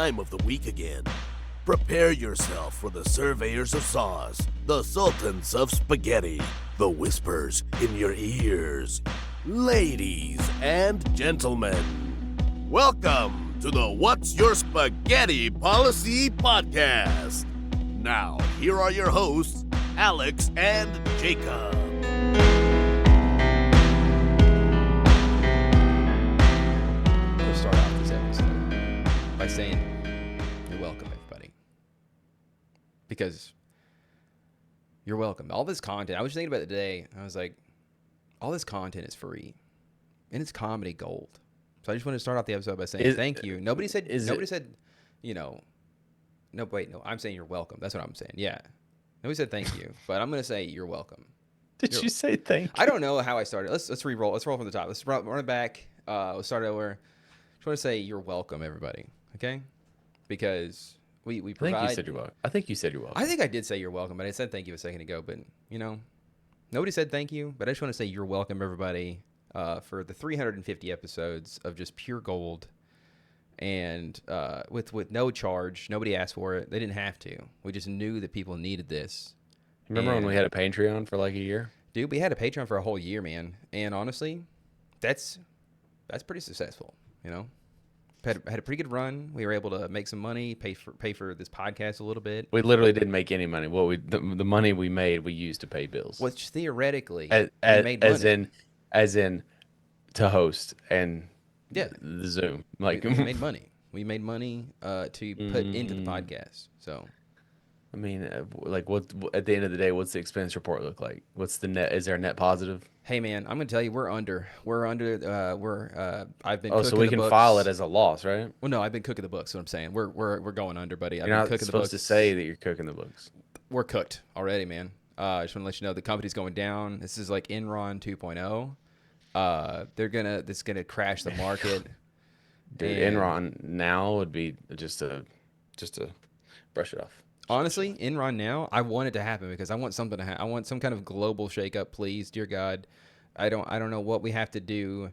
time of the week again. Prepare yourself for the surveyors of sauce, the sultans of spaghetti, the whispers in your ears. Ladies and gentlemen, welcome to the What's Your Spaghetti Policy podcast. Now, here are your hosts, Alex and Jacob. I'm going to start off this episode by saying you're welcome, everybody. Because you're welcome. All this content, I was thinking about it today. I was like, all this content is free. And it's comedy gold. So I just want to start off the episode by saying thank you. Nobody said, you know, no, I'm saying you're welcome. That's what I'm saying. Yeah. Nobody said thank you, but I'm going to say you're welcome. Did you say thank you? I don't know how I started. Let's re-roll. Let's roll from the top. Let's run it back. Let's start over. Just want to say you're welcome, everybody. Okay? Because we provide. I think you said you're welcome. I think you said you're welcome. I think I did say you're welcome, but I said thank you a second ago. But, you know, nobody said thank you, but I just want to say you're welcome, everybody, for the 350 episodes of just pure gold. And with no charge. Nobody asked for it. They didn't have to. We just knew that people needed this. Remember when we had a Patreon for like a year? Dude, we had a Patreon for a whole year, man. And honestly, that's pretty successful, you know? Had a pretty good run. We were able to make some money, pay for this podcast a little bit. We literally didn't make any money. The money we made, we used to pay bills. Which theoretically, we made money. As in to host and the Zoom. Like we made money. We made money to put into the podcast. So, I mean, like, what at the end of the day, what's the expense report look like? What's the net? Is there a net positive? Hey, man, I'm gonna tell you, we're under. I've been. Oh, so we can file it as a loss, right? Well, no, I've been cooking the books. What I'm saying, we're going under, buddy. You're not supposed to say that you're cooking the books. We're cooked already, man. I just want to let you know the company's going down. This is like Enron 2.0. This is gonna crash the market. Dude, Enron now would be just to brush it off. Honestly, Enron now, I want it to happen because I want something to happen. I want some kind of global shakeup, please, dear God. I don't know what we have to do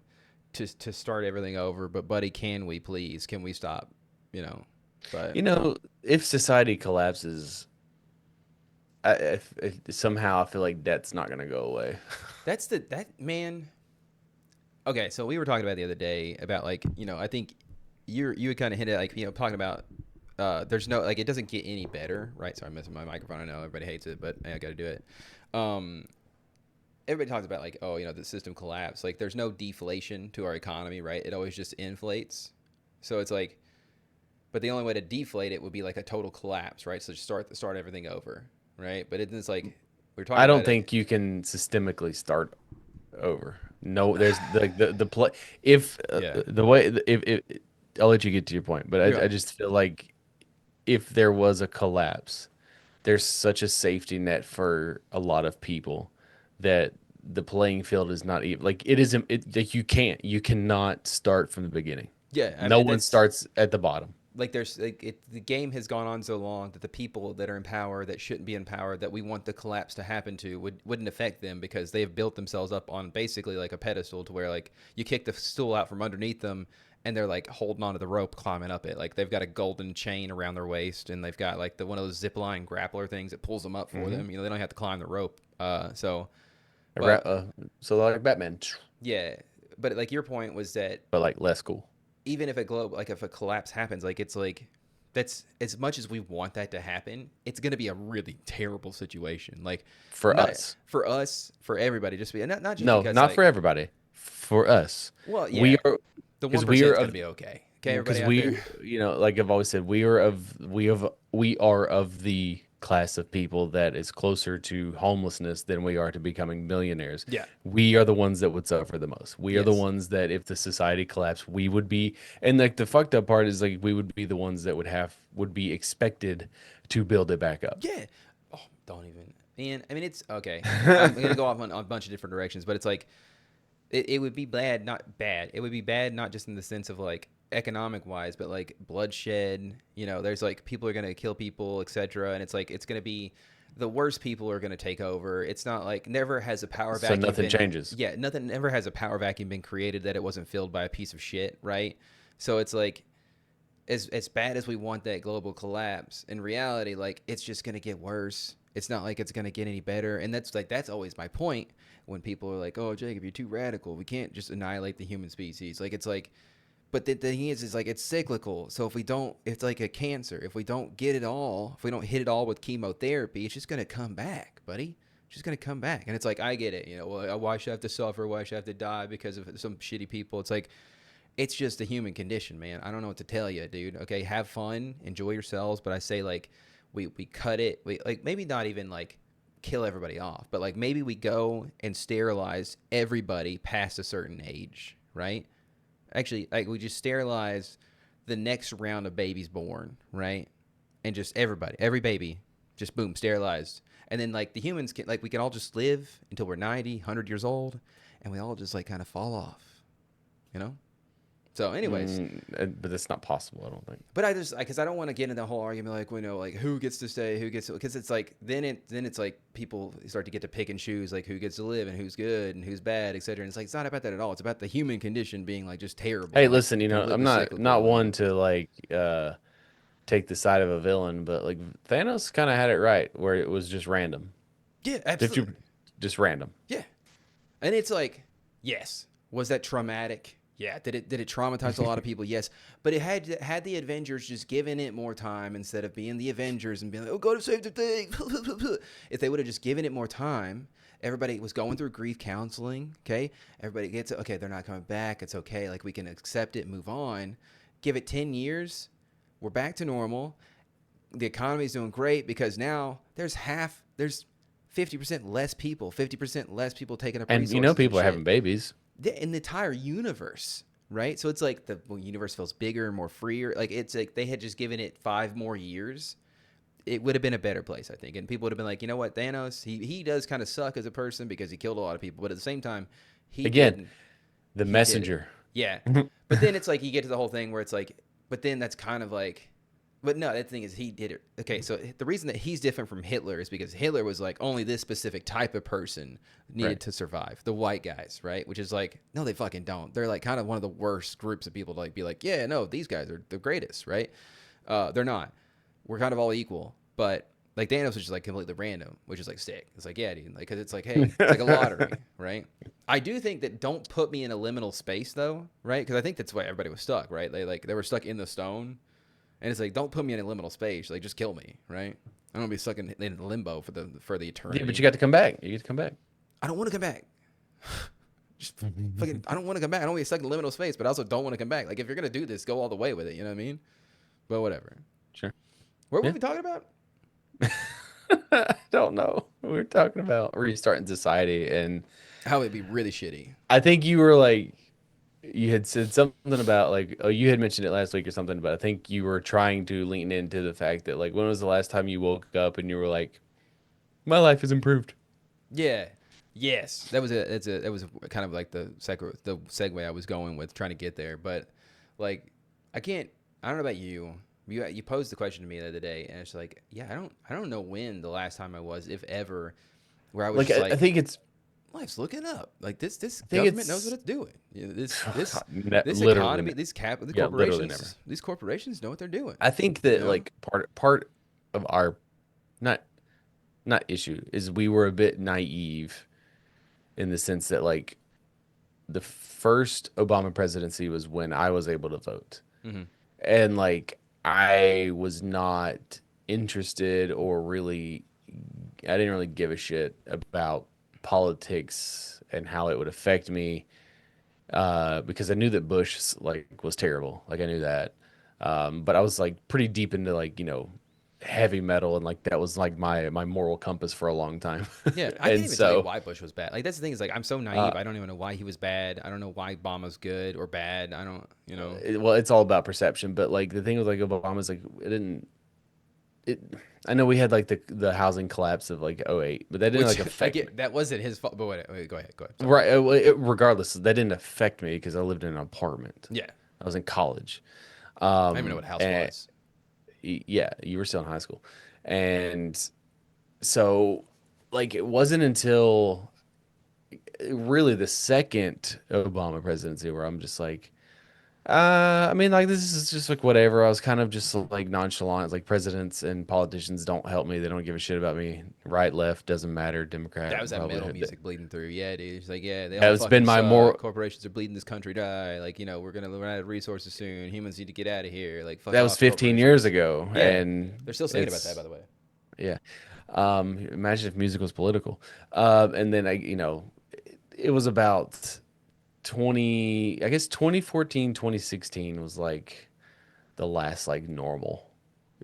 to start everything over, but buddy, can we please? Can we stop? You know, but if society collapses, if somehow I feel like debt's not gonna go away. that man. Okay, so we were talking about the other day about like, I think you had kind of hinted at, like, talking about there's no, like, it doesn't get any better, right? Sorry, I'm missing my microphone. I know everybody hates it, but I got to do it. Everybody talks about like, the system collapse. Like, there's no deflation to our economy, right? It always just inflates. So it's like, but the only way to deflate it would be like a total collapse, right? So just start everything over, right? But it's like we're talking. I don't think you can systemically start over. No, there's the play. If I'll let you get to your point, but I just feel like if there was a collapse, there's such a safety net for a lot of people that the playing field is not even like it isn't. Like you cannot start from the beginning. Yeah, no one starts at the bottom. Like there's the game has gone on so long that the people that are in power that shouldn't be in power that we want the collapse to happen to wouldn't affect them because they've built themselves up on basically like a pedestal to where like you kick the stool out from underneath them and they're like holding onto the rope climbing up it. Like they've got a golden chain around their waist and they've got like one of those zip line grappler things that pulls them up for them. They don't have to climb the rope. So like Batman. Yeah, but like your point was that, but like less cool. Even if if a collapse happens, like it's like that's as much as we want that to happen, it's going to be a really terrible situation. Like for us, for everybody, just be not just because, not for everybody, for us. Well, yeah, we are the 1% is going to be okay. Okay, everybody out there. Like I've always said, we are of the class of people that is closer to homelessness than we are to becoming millionaires. Yeah. We are the ones that would suffer the most. We are the ones that if the society collapsed, we would be, and like the fucked up part is like we would be the ones that would be expected to build it back up. Yeah. Oh, don't even. Man, I mean, it's okay. I'm going to go off on a bunch of different directions, but it's like, it would be bad, not bad. It would be bad, not just in the sense of like, economic wise, but like bloodshed, there's like people are going to kill people, etc. And it's like it's going to be the worst people are going to take over. It's not like never has a power vacuum. So nothing changes. Yeah, nothing never has a power vacuum been created that it wasn't filled by a piece of shit, right? So it's like as bad as we want that global collapse, in reality, like it's just gonna get worse. It's not like it's gonna get any better. And that's always my point when people are like, "Oh, Jacob, you're too radical. We can't just annihilate the human species." Like it's like, but the thing is like it's cyclical. So if we don't, it's like a cancer. If we don't get it all, if we don't hit it all with chemotherapy, it's just gonna come back, buddy. It's just gonna come back. And it's like I get it. Well, why should I have to suffer? Why should I have to die because of some shitty people? It's like it's just the human condition, man. I don't know what to tell you, dude. Okay, have fun, enjoy yourselves, but I say like we cut it. We like maybe not even like kill everybody off, but like maybe we go and sterilize everybody past a certain age, right? Actually, like we just sterilize the next round of babies born, right? And just everybody, every baby, just boom, sterilized. And then like the humans can like we can all just live until we're 90, 100 years old, and we all just like kind of fall off, you know? So, anyways, But that's not possible, I don't think. but I just because I don't want to get into the whole argument like we know like who gets to stay, who gets to, because it's like then it's like people start to get to pick and choose like who gets to live and who's good and who's bad, etc. And it's like it's not about that at all. It's about the human condition being like just terrible. Hey, like, listen, I'm completely not cyclical one to like take the side of a villain, but like Thanos kind of had it right where it was just random. yeah, 50 absolutely, just random. yeah. And it's like, yes, was that traumatic? Yeah. Did it traumatize a lot of people? Yes. But it had the Avengers just given it more time instead of being the Avengers and being like, oh, go to save the thing. If they would have just given it more time, everybody was going through grief counseling. Okay. Everybody gets it. Okay. They're not coming back. It's okay. Like we can accept it, move on. Give it 10 years. We're back to normal. The economy's doing great because now there's 50% less people, 50% less people taking up And resources. people are shit having babies. in the entire universe, right? So it's like the universe feels bigger and more freer. Like it's like they had just given it 5 more years, it would have been a better place, I think. And people would have been like, you know what, Thanos, he does kind of suck as a person because he killed a lot of people, but at the same time, he Again, didn't. the He did it. messenger. Yeah, but then it's like you get to the whole thing where it's like, but then that's kind of like. But no, the thing is, he did it. Okay, so the reason that he's different from Hitler is because Hitler was like only this specific type of person needed Right. to survive. The white guys, right? Which is like, no, they fucking don't. They're like kind of one of the worst groups of people to like be like, yeah, no, these guys are the greatest, right? They're not. We're kind of all equal, but like Thanos was just like completely random, which is like sick. It's like, yeah, dude, like because it's like, hey, it's like a lottery, right? I do think that don't put me in a liminal space though, right? Because I think that's why everybody was stuck, right? They were stuck in the stone. And it's like, don't put me in a liminal space. Like, just kill me, right? I don't want to be stuck in limbo for the eternity. Yeah, but you got to come back. You get to come back. I don't want to come back. Just fucking, I don't want to come back. I don't want to be stuck in liminal space, but I also don't want to come back. Like, if you're gonna do this, go all the way with it. You know what I mean? But whatever. Sure. What were Yeah. we talking about? I don't know. We were talking about restarting society, and How it'd be really shitty. I think you were like, you had said something about like, oh, you had mentioned it last week or something, but I think you were trying to lean into the fact that like, when was the last time you woke up and you were like, my life has improved? Yeah. Yes. That was kind of like the segue I was going with, trying to get there. But like, I don't know about you. You posed the question to me the other day, and it's like, yeah, I don't know when the last time I was, if ever, where I was Like, just like, I think it's life's looking up. Like this think government it's- knows what it's doing. You know, this literally economy, never. the Yeah, literally never. corporations, these corporations know what they're doing. I think You that know? like part of our not issue is we were a bit naive in the sense that like the first Obama presidency was when I was able to vote. Mhm. And like I was not interested or really I didn't really give a shit about politics and how it would affect me because I knew that Bush like was terrible. Like I knew that. But I was like pretty deep into like, heavy metal and like that was like my moral compass for a long time. Yeah, I can't And even tell you so why Bush was bad. Like that's the thing is like I'm so uh, naive. I don't even know why he was bad. I don't know why Obama's good or bad. I don't, well, it's all about perception, but like the thing with like Obama's like it I know we had like the housing collapse of like '08, but that didn't Which like affect me. that wasn't his fault. But wait, go ahead. Sorry. Right. Regardless, that didn't affect me because I lived in an apartment. Yeah, I was in college. I don't even know what house And was. yeah, you were still in high school. And so like it wasn't until really the second Obama presidency where I'm just like, I mean, like this is just like whatever. I was kind of just like nonchalant. It's like presidents and politicians don't help me. They don't give a shit about me. Right, left doesn't matter. Democrat, That was that metal Republican. music bleeding through. Yeah, dude. It's like, yeah, they all That's been fucking my suck. more. Corporations are bleeding this country dry. Like, you know, we're gonna run out of resources soon. Humans need to get out of here. Like, fuck That was off, 15 years corporations. ago, Yeah, and they're still singing about that, by it's the way. yeah. Imagine if music was political. And then it was about 20. I guess 2014, 2016 was like the last like normal.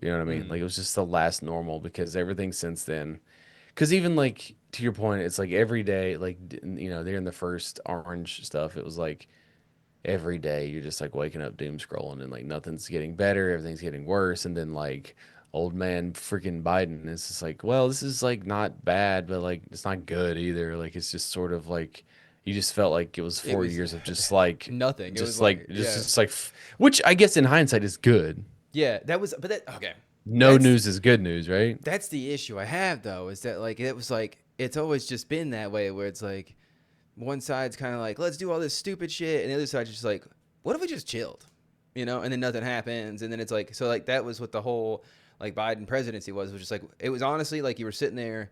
You know what I mean? Like Mm. it was just the last normal because everything since then. Because even like to your point, it's like every day, like during the first orange stuff, it was like every day you're just like waking up doom scrolling and like nothing's getting better, everything's getting worse, and then like old man freaking Biden is just like, well, this is like not bad, but like it's not good either. Like it's just sort of like you just felt like it was It four was years of just like nothing. It was just like, like just yeah, just like which I guess in hindsight is good. yeah. That was, but that okay. No That's news is good news, right? that's the issue I have though. Is that like it was like it's always just been that way where it's like one side's kind of like, let's do all this stupid shit, and the other side's just like, what if we just chilled, you know? And then nothing happens, and then it's like, so like that was what the whole like Biden presidency was just like, it was honestly like you were sitting there,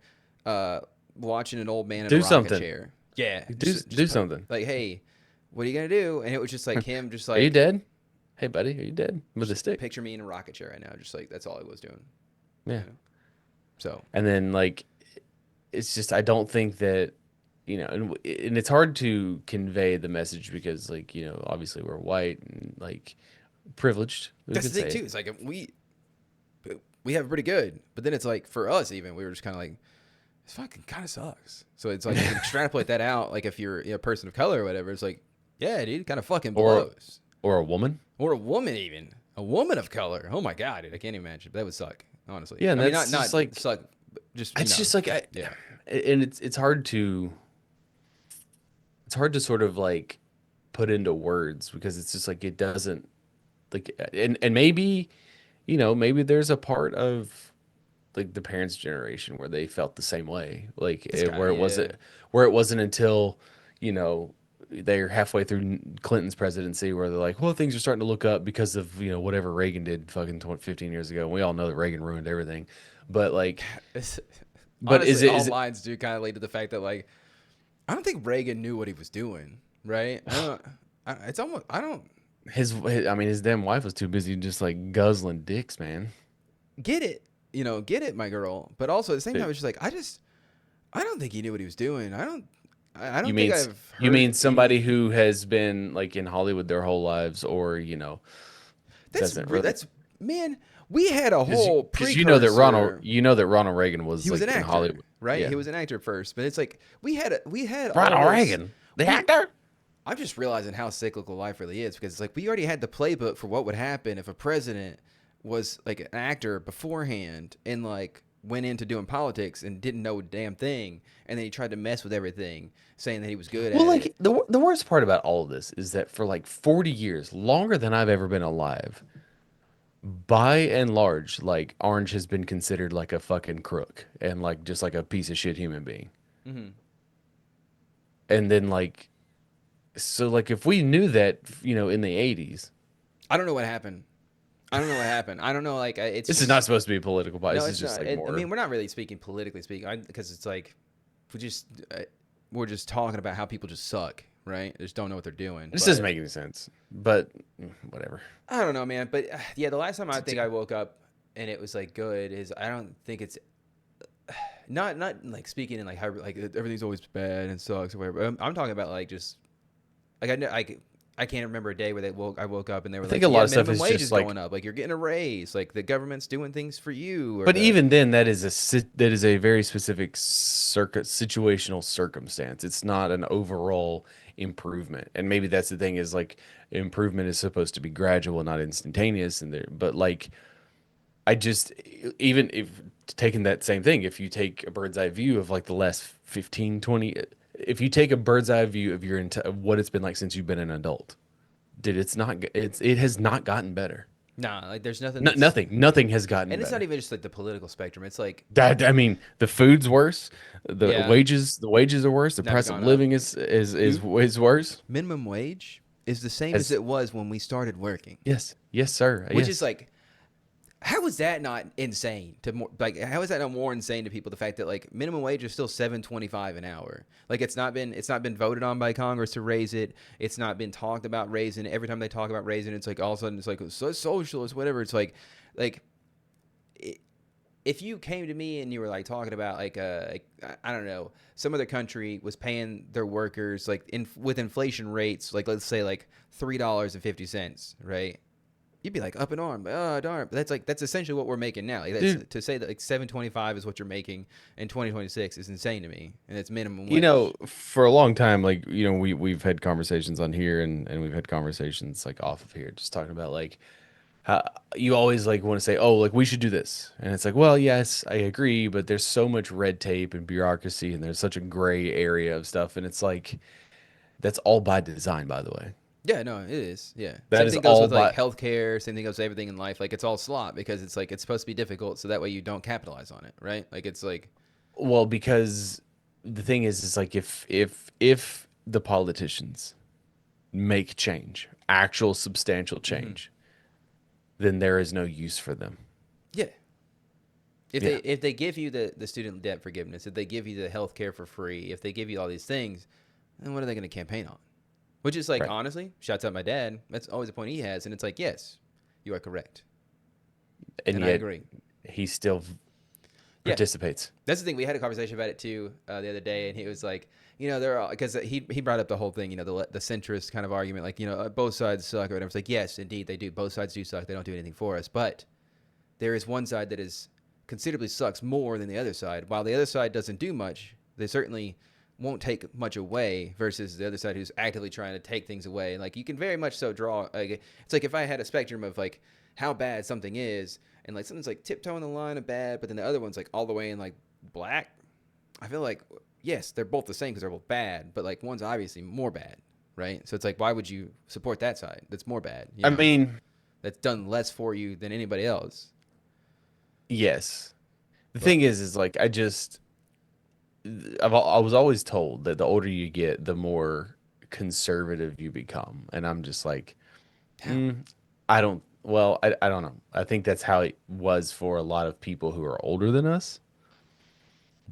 watching an old man in a Do rocket something. chair. Yeah, Do something. like, hey, what are you gonna do? And it was just like him, just Are you like, dead? Hey, buddy, are you dead? With a just stick. picture me in a rocket chair right now, just like that's all he was doing. Yeah. You know? So And then like it's just I don't think that and it's hard to convey the message because like obviously we're white and like privileged. We that's could the thing say too. It's like we have it pretty good, but then it's like for us even we were just kind of like this fucking kind of sucks. So it's like you can extrapolate that out. Like if you're a person of color or whatever, it's like yeah, dude, kind of fucking or blows. or a woman. Or a woman even a woman of color. Oh my god, dude, I can't even imagine. But that would suck, honestly. Yeah, and I mean, that's not just like suck. But just it's just like yeah. and it's hard to sort of like put into words because it's just like it doesn't like and maybe maybe there's a part of like the parents' generation where they felt the same way, like where it Yeah. wasn't until they're halfway through Clinton's presidency where they're like, well, things are starting to look up because of whatever Reagan did fucking 15 years ago. And we all know that Reagan ruined everything, but like, but Honestly, all is it lines do kind of lead to the fact that like I don't think Reagan knew what he was doing, right? I don't. It's almost I don't I mean, his damn wife was too busy just like guzzling dicks, man. get it, get it, my girl. But also at the same But time, it's just like I don't think he knew what he was doing. I you don't mean think I've you heard mean somebody any. who has been like in Hollywood their whole lives, or doesn't really That's man. We had a whole because you know that precursor. Ronald Reagan was He was like an in actor, Hollywood. right? Yeah, He was an actor first, but it's like we had all Ronald this. Reagan, the actor. I'm just realizing how cyclical life really is because it's like we already had the playbook for what would happen if a president was like an actor beforehand and like went into doing politics and didn't know a damn thing, and then he tried to mess with everything, saying that he was good Well, at like it. the worst part about all of this is that for like 40 years, longer than I've ever been alive, by and large, like Orange has been considered like a fucking crook and like just like a piece of shit human being. Hmm. And then like so like if we knew that, in the 80s, I don't know what happened. I don't know what happened. I don't know. Like it's this is just not supposed to be a political bias. no, This is it's just not. like I mean, more. we're not really speaking politically speaking because it's like we just we're just talking about how people just suck, right? They just don't know what they're doing. This But doesn't make any sense. But whatever. I don't know, man. But yeah, the last time I think I woke up and it was like good is I don't think it's not like speaking in like how like everything's always bad and sucks or whatever. I'm talking about like just like I can't remember a day where I woke up and they were I like, think a lot yeah, of stuff minimum is wage just is like. going up, like you're getting a raise, like the government's doing things for you. Or But even then, that is a very specific situational circumstance. It's not an overall improvement. And maybe that's the thing is like improvement is supposed to be gradual, not instantaneous. But like I just even if taking that same thing, if you take a bird's eye view of like the last 15, 20, if you take a bird's eye view of of what it's been like since you've been an adult, dude, it has not gotten better. nah, like there's nothing No, that's nothing has gotten and it's not better. even just like the political spectrum. It's like That I mean, the food's worse. yeah, The wages are worse. The never price of gone up. living is Dude, worse. minimum wage. is the same as Has it was when we started working. yes, yes, sir. Which Yes. is like, how is that not insane to more like how is that not more insane to people, the fact that like minimum wage is still $7.25 an hour? Like it's not been voted on by Congress to raise it. It's not been talked about raising it. Every time they talk about raising it, it's like all of a sudden it's like so socialist, whatever. It's like if you came to me and you were like talking about like I don't know, some other country was paying their workers like with inflation rates, like let's say like $3.50, right? You'd be like up in arm, oh darn! But that's essentially what we're making now. Like to say that like $7.25 is what you're making in 2026 is insane to me, and it's minimum wage. For a long time, like, we've had conversations on here and we've had conversations like off of here, just talking about like how you always like want to say, oh, like we should do this. And it's like, well, yes, I agree, but there's so much red tape and bureaucracy and there's such a gray area of stuff. And it's like, that's all by design, by the way. Yeah, no, it is. Yeah, That same is thing goes all with like by, healthcare. Same thing goes with everything in life. Like it's all slop because it's like it's supposed to be difficult, so that way you don't capitalize on it, right? Like it's like, well, because the thing is like if the politicians make change, actual substantial change, then there is no use for them. yeah. Yeah. If they give you the student debt forgiveness, if they give you the healthcare for free, if they give you all these things, then what are they going to campaign on? Which is like, Right. honestly, shouts out my dad. That's always a point he has. And it's like, yes, you are correct. And And I yet agree. he still Yeah. participates. That's the thing. We had a conversation about it too the other day. And he was like, they're all, because he brought up the whole thing, the centrist kind of argument, like, both sides suck or whatever. It's like, yes, indeed, they do. Both sides do suck. They don't do anything for us. But there is one side that is considerably sucks more than the other side. While the other side doesn't do much, they certainly won't take much away versus the other side who's actively trying to take things away. Like you can very much so draw like, it's like if I had a spectrum of like how bad something is, and like something's like tiptoeing the line of bad, but then the other one's like all the way in like black, I feel like yes, they're both the same because they're both bad, but like one's obviously more bad, right? So it's like, why would you support that side that's more bad? I mean, that's done less for you than anybody else. yes. The thing is like I was always told that the older you get, the more conservative you become, and I'm just like, I don't. Well, I don't know. I think that's how it was for a lot of people who are older than us,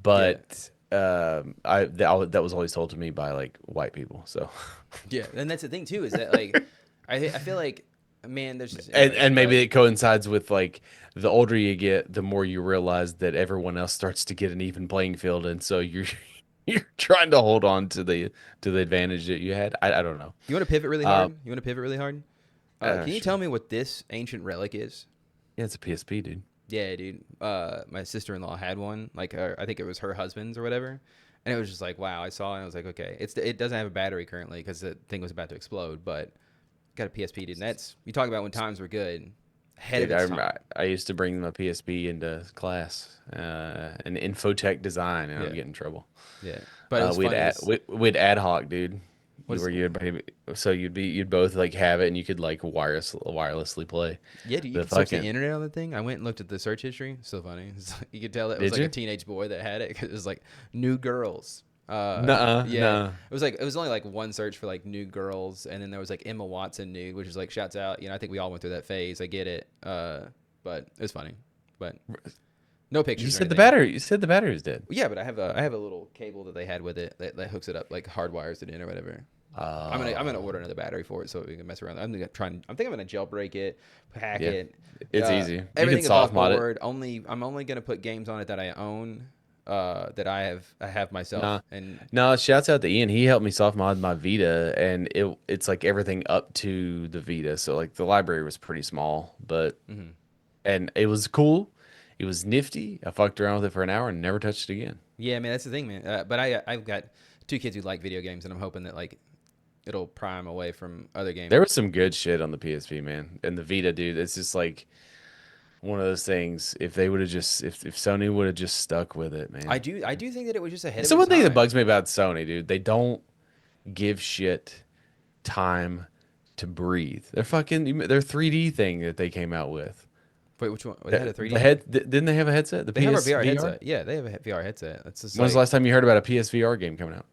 but that was always told to me by like white people. So Yeah, and that's the thing too, is that like I feel like, man, there's just and maybe it coincides with like the older you get, the more you realize that everyone else starts to get an even playing field, and so you're trying to hold on to the advantage that you had. I don't know. You want to pivot really hard? You want to pivot really hard? Can you Sure. tell me what this ancient relic is? Yeah, it's a PSP, dude. Yeah, dude. My sister-in-law had one. Like, I think it was her husband's or whatever. And it was just like, wow. I saw it and I was like, okay. It doesn't have a battery currently because the thing was about to explode. But got a PSP, dude. And that's, you talk about when times were good. Ahead Dude, of I its remember time. I used to bring my PSP into class, in infotech design, and I would Yeah. get in trouble. Yeah. But it was funny. We'd ad hoc, dude. What is- Where you'd both like have it, and you could like wirelessly play. Yeah, dude, you The can search the fucking internet on the thing. I went and looked at the search history. So funny. It's like, you could tell it was Did like you? a teenage boy that had it because it was like new girls. Nuh-uh, Yeah, nah. it was only like one search for like new girls, and then there was like Emma Watson nude, which is like shouts out. I think we all went through that phase. I get it. But it was funny. But no pictures. You or said the anything. battery. You said the battery was dead. Yeah, but I have a little cable that they had with it that hooks it up, like hardwires it in or whatever. I'm gonna order another battery for it so we can mess around. I'm gonna jailbreak it, hack Yeah, it. it's easy. You can Everything soft above mod it. board. I'm only gonna put games on it that I own, that I have myself. Nah. And No, shouts out to Ian. He helped me soft mod my Vita, and it's like everything up to the Vita. So like the library was pretty small, but and it was cool. It was nifty. I fucked around with it for an hour and never touched it again. yeah, man, that's the thing, man. But I've got two kids who like video games, and I'm hoping that like it'll pry them away from other games. There was some good shit on the PSP, man, and the Vita, dude. It's just like one of those things. If they would have just, if Sony would have just stuck with it, man. I do think that it was just ahead It's of the its one thing that time. bugs me about Sony, dude. They don't give shit time to breathe. They're 3D thing that they came out with. Wait, which one? They had a 3D. Didn't they have a headset? The They have a VR PSVR? headset. Yeah, they have a VR headset. That's just When's the like last time you heard about a PSVR game coming out?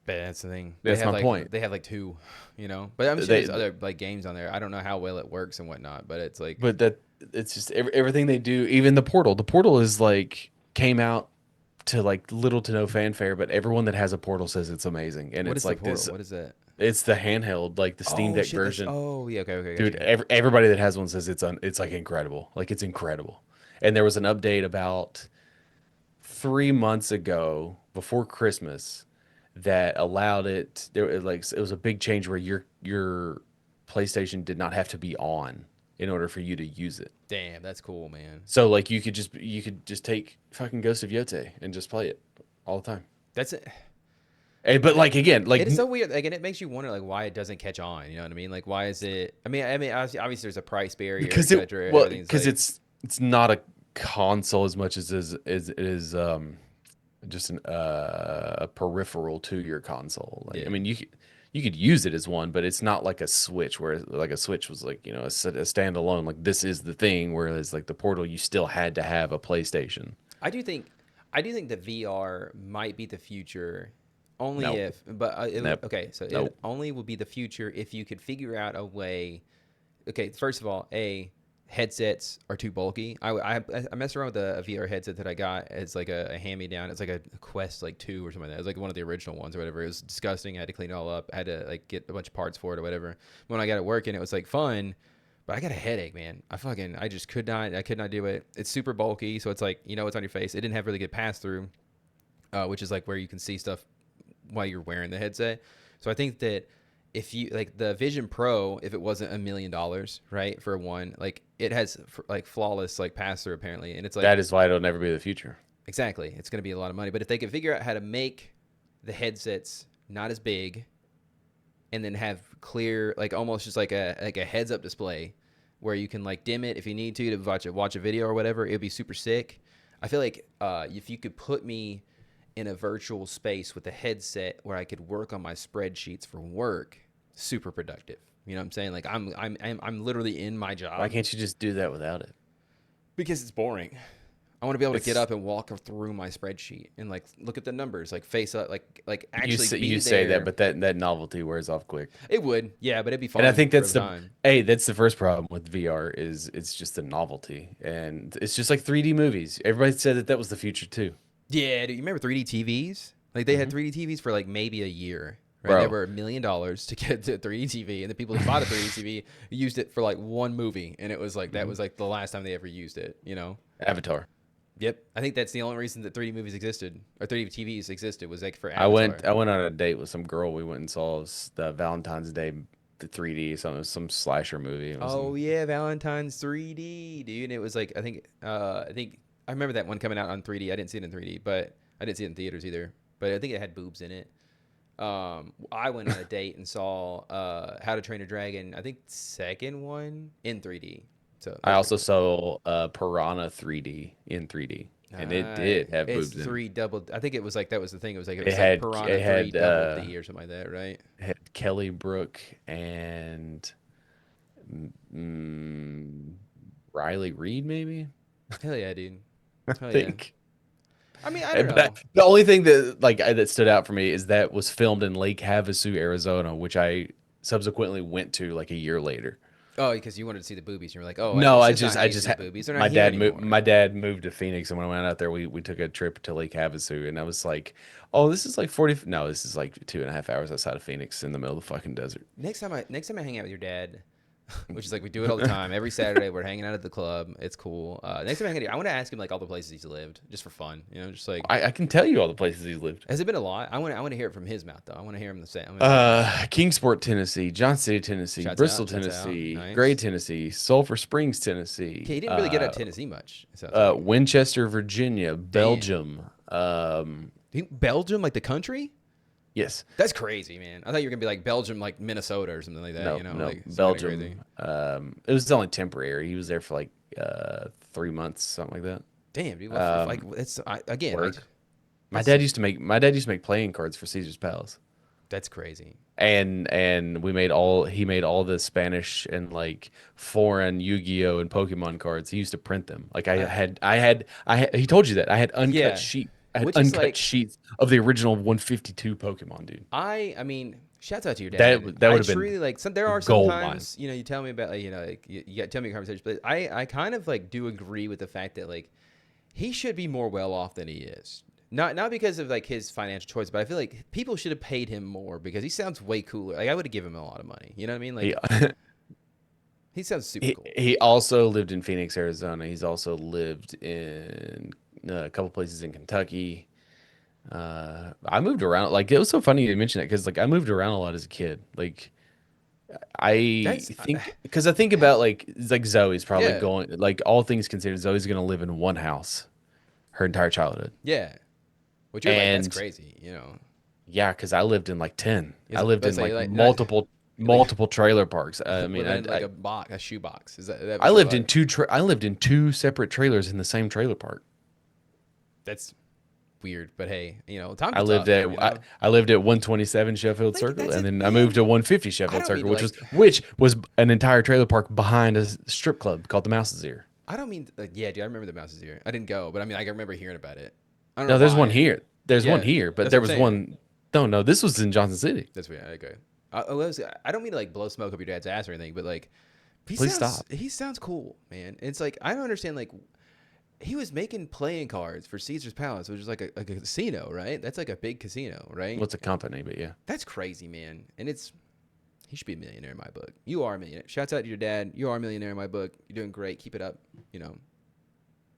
But that's the thing. That's my point. They have like two, you know. But I'm sure They, there's other like games on there. I don't know how well it works and whatnot. But it's like, but that it's just everything they do. Even the Portal. The Portal is like came out to like little to no fanfare, but everyone that has a Portal says it's amazing, and what it's is the like portal? this. What is that? It's the handheld, like the Steam Oh Deck shit! version. Oh yeah. Okay. Dude, Gotcha. everybody that has one says it's like incredible. Like it's incredible. And there was an update about 3 months ago before Christmas that allowed it. It was a big change where your PlayStation did not have to be on in order for you to use it. Damn, that's cool, man. So like you could just take fucking Ghost of Yote and just play it all the time. That's it. But like again, like It is so weird. Like, and it makes you wonder, like, why it doesn't catch on. You know what I mean? Like, why is it? I mean, obviously there's a price barrier, because etc. because it's not a console as much as it is just a peripheral to your console. Like, Yeah. I mean, you could use it as one, but it's not like a Switch where like a Switch was like, a standalone. Like this is the thing. Whereas like the Portal, you still had to have a PlayStation. I do think, that VR might be the future, only No. if. But Nope. okay, so Nope. it only will be the future if you could figure out a way. Okay, first of all, headsets are too bulky. I messed around with a VR headset that I got. It's like a hand-me-down. It's like a Quest like 2 or something like that. It's like one of the original ones or whatever. It was disgusting. I had to clean it all up. I had to like get a bunch of parts for it or whatever. When I got it working, it was like fun, but I got a headache, man. I just could not do it. It's super bulky, so it's like, it's on your face. It didn't have really good pass-through, which is like where you can see stuff while you're wearing the headset. So I think that if you like the Vision Pro, if it wasn't $1 million, right, for one, like it has like flawless like pass through apparently, and it's like That is why it'll never be the future. exactly, it's going to be a lot of money. But if they could figure out how to make the headsets not as big, and then have clear, like almost just like a heads up display where you can like dim it if you need to watch a video or whatever, it'd be super sick. I feel like if you could put me in a virtual space with a headset where I could work on my spreadsheets for work, super productive. You know what I'm saying? Like I'm literally in my job. Why can't you just do that without it? Because it's boring. I want to be able to get up and walk through my spreadsheet and like look at the numbers, like face up, like actually You say that, but that novelty wears off quick. It would, yeah, but it'd be fun. And I think that's for time. that's the first problem with VR is it's just the novelty, and it's just like 3D movies. Everybody said that was the future too. Yeah, dude, you remember 3D TVs? Like they had 3D TVs for like maybe a year. Right? Bro. They were $1 million to get to 3D TV, and the people who bought a 3D TV used it for like one movie, and it was like that was like the last time they ever used it. Avatar. Yep, I think that's the only reason that 3D movies existed or 3D TVs existed was like for I Avatar. went on a date with some girl. We went and saw the Valentine's Day, the 3D, some slasher movie. It was Oh yeah, Valentine's 3D, dude. And it was like I think I remember that one coming out on 3D. I didn't see it in 3D, but I didn't see it in theaters either. But I think it had boobs in it. I went on a date and saw How to Train a Dragon. I think second one in 3D. So I also saw Piranha 3D in 3D, and it did have boobs in it. Three double. I think it was like that was the thing. It was like Piranha it had 3 double D or something like that, right? It had Kelly Brook and Riley Reid, maybe. Hell yeah, dude. I think. I mean, I don't know. But the only thing that stood out for me is that was filmed in Lake Havasu, Arizona, which I subsequently went to like a year later. Oh, because you wanted to see the boobies. You were like, oh, No, I just had boobies. They're not here anymore. My dad moved to Phoenix, and when I went out there, we took a trip to Lake Havasu, and I was like, oh, this is like 40. No, this is like 2.5 hours outside of Phoenix in the middle of the fucking desert. Next time I hang out with your dad, which is like we do it all the time. Every Saturday we're hanging out at the club. It's cool. Next time I hang out, I want to ask him like all the places he's lived, just for fun. Just like I can tell you all the places he's lived. Has it been a lot? I want to hear it from his mouth though. I want to hear him say. Kingsport, Tennessee, Johnson City, Tennessee, Shouts Bristol, out, shouts Tennessee, out. Nice. Gray, Tennessee, Sulphur Springs, Tennessee. Okay, he didn't really get out of Tennessee much. it sounds like. Winchester, Virginia, Belgium. Belgium, like the country? Yes. That's crazy, man. I thought you were gonna be like Belgium, like Minnesota or something like that. No, like Belgium. It was only temporary. He was there for like 3 months, something like that. Damn, dude. Like it's again. Work. Like, My dad used to make playing cards for Caesar's Palace. that's crazy. And he made all the Spanish and like foreign Yu-Gi-Oh and Pokemon cards. He used to print them. Like I had he told you that I had uncut sheet. I had which is uncut like sheets of the original 152 Pokemon, dude. I mean, shouts out to your That dad. that I would have been truly like some. There a are gold mine. sometimes, you tell me about, like, like you got tell me your conversation, but I kind of like do agree with the fact that like he should be more well off than he is. Not because of like his financial choice, but I feel like people should have paid him more because he sounds way cooler. Like I would have given him a lot of money. You know what I mean? He, Like he sounds super cool. he also lived in Phoenix, Arizona. He's also lived in a couple places in Kentucky. I moved around. Like it was so funny you mention that because like I moved around a lot as a kid. Like I That's think because I think about like it's like Zoe's probably yeah, going like all things considered, Zoe's gonna live in one house her entire childhood. yeah. Which you're like, that's And crazy. yeah, because I lived in like 10. I It's, lived let's in say like like not like multiple trailer parks. I mean, living in like a shoe box. Is that I what you're lived in like? I lived in two separate trailers in the same trailer park. That's weird, but hey, times I are lived tough. at I lived at 127 Sheffield Like Circle, that's and it, then I moved man. to 150 I Sheffield don't mean Circle, to like. which was an entire trailer park behind a strip club called the Mouse's Ear. I don't mean like, yeah, dude. I remember the Mouse's Ear. I didn't go, but I mean, I remember hearing about it. I don't No, know there's one why. here. There's one Yeah, here, but that's what there I'm was saying. one. No, this was in Johnson City. That's weird. Okay. I don't mean to like blow smoke up your dad's ass or anything, but like Please stop. he sounds cool, man. It's like I don't understand like he was making playing cards for Caesar's Palace, which is like a casino, right? That's like a big casino, right? What's a company? But yeah, That's crazy, man. And he should be a millionaire in my book. You are a millionaire. Shouts out to your dad. You are a millionaire in my book. You're doing great. Keep it up.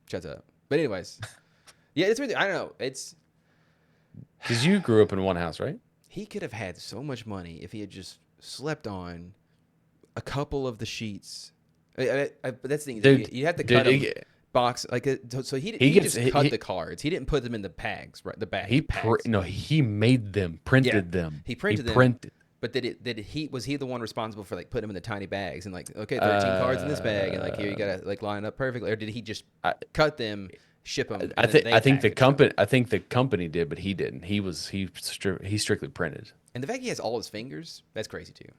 Shouts out. But anyways, yeah, it's really I don't know. It's because you grew up in one house, right? he could have had so much money if he had just slept on a couple of the sheets. But that's the thing. Dude, You have to dude, cut them box like so he gets just cut the cards. He didn't put them in the bags, right? The bags. no, he made them, printed them. He printed them. Printed. But was he the one responsible for like putting them in the tiny bags and like, okay, 13 cards in this bag and like here you gotta like line up perfectly, or did he just cut them, ship them? I think the company did, but he didn't. He strictly printed. And the fact he has all his fingers, that's crazy too,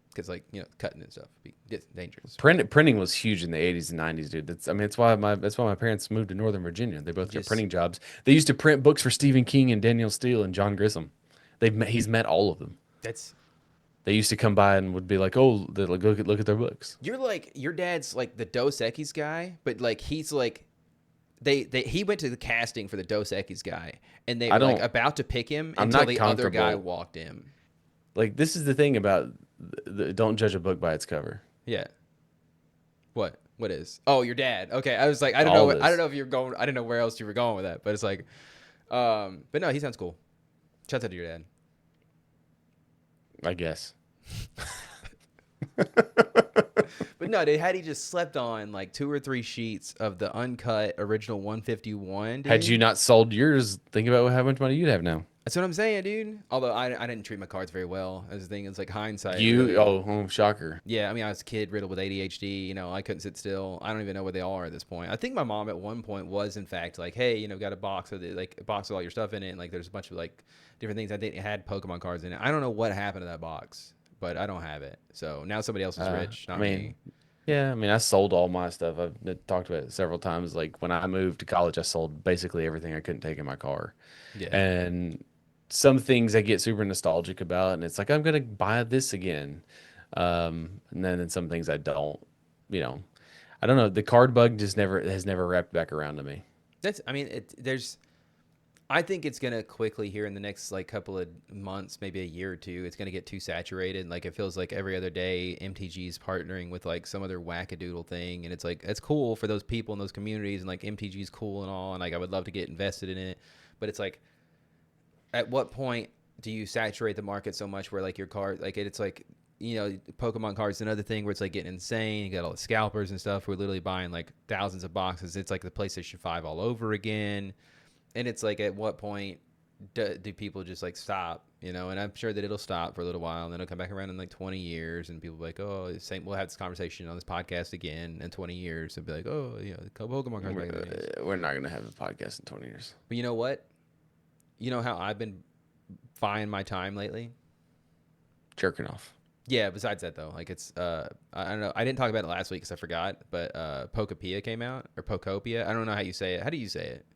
because like cutting and stuff be dangerous. Printing was huge in the 80s and 90s, dude. That's why my parents moved to Northern Virginia. They both got printing jobs. They used to print books for Stephen King and Daniel Steele and John Grisham. He's met all of them. They used to come by and would be like, "Oh, like, look at their books." You're like your dad's like the Dos Equis guy, but like he's like he went to the casting for the Dos Equis guy, and they were like about to pick him until the other guy walked in. Like this is the thing about don't judge a book by its cover. Yeah. What is? Oh, your dad. Okay, I was like, I don't know if you're going. I didn't know where else you were going with that, but it's like, but no, he sounds cool. Shout out to your dad. I guess. But no, dude, had he just slept on like 2 or 3 sheets of the uncut original 151, dude, had you not sold yours, think about how much money you'd have now. That's what I'm saying, dude. Although I didn't treat my cards very well. As the thing, it's like hindsight. Shocker. Yeah, I mean, I was a kid riddled with ADHD. I couldn't sit still. I don't even know where they are at this point. I think my mom at one point was, in fact, like, hey, got a box with all your stuff in it, and like there's a bunch of like different things. I think it had Pokemon cards in it. I don't know what happened to that box, but I don't have it. So now somebody else is rich, not me. Yeah, I mean, I sold all my stuff. I've talked about it several times. Like when I moved to college, I sold basically everything I couldn't take in my car. Yeah. And some things I get super nostalgic about, and it's like I'm gonna buy this again. And then some things I don't. I don't know. The card bug just has never wrapped back around to me. I think it's gonna quickly here in the next like couple of months, maybe a year or two, it's gonna get too saturated. Like it feels like every other day MTG's partnering with like some other wackadoodle thing, and it's like it's cool for those people in those communities, and like MTG's cool and all, and like I would love to get invested in it, but it's like, at what point do you saturate the market so much where like your card, like it's like Pokemon cards, another thing where it's like getting insane. You got all the scalpers and stuff who are literally buying like thousands of boxes. It's like the PlayStation 5 all over again. And it's like, at what point do people just like stop, And I'm sure that it'll stop for a little while, and then it'll come back around in like 20 years, and people will be like, oh, we'll have this conversation on this podcast again in 20 years, and be like, oh, the Pokemon cards back. We're not gonna have a podcast in 20 years. But you know what? You know how I've been buying my time lately? Jerking off. Yeah. Besides that, though, like it's I don't know. I didn't talk about it last week because I forgot. But Pokopia came out, or Pokopia. I don't know how you say it. How do you say it?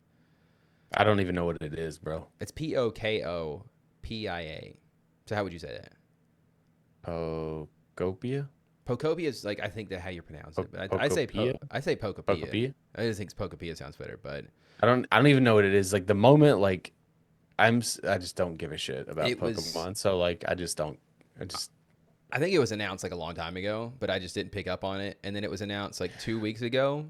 I don't even know what it is, bro. It's Pokopia. So how would you say that? Pocopia? Pocopia is like I think that how you pronounce it, but Pocopia? I say Pocopia. Pocopia? I just think Pocopia sounds better, but I don't even know what it is. Like the moment, like I just don't give a shit about it was. Pokemon. So like I just don't. I just I think it was announced like a long time ago, but I just didn't pick up on it. And then it was announced like 2 weeks ago,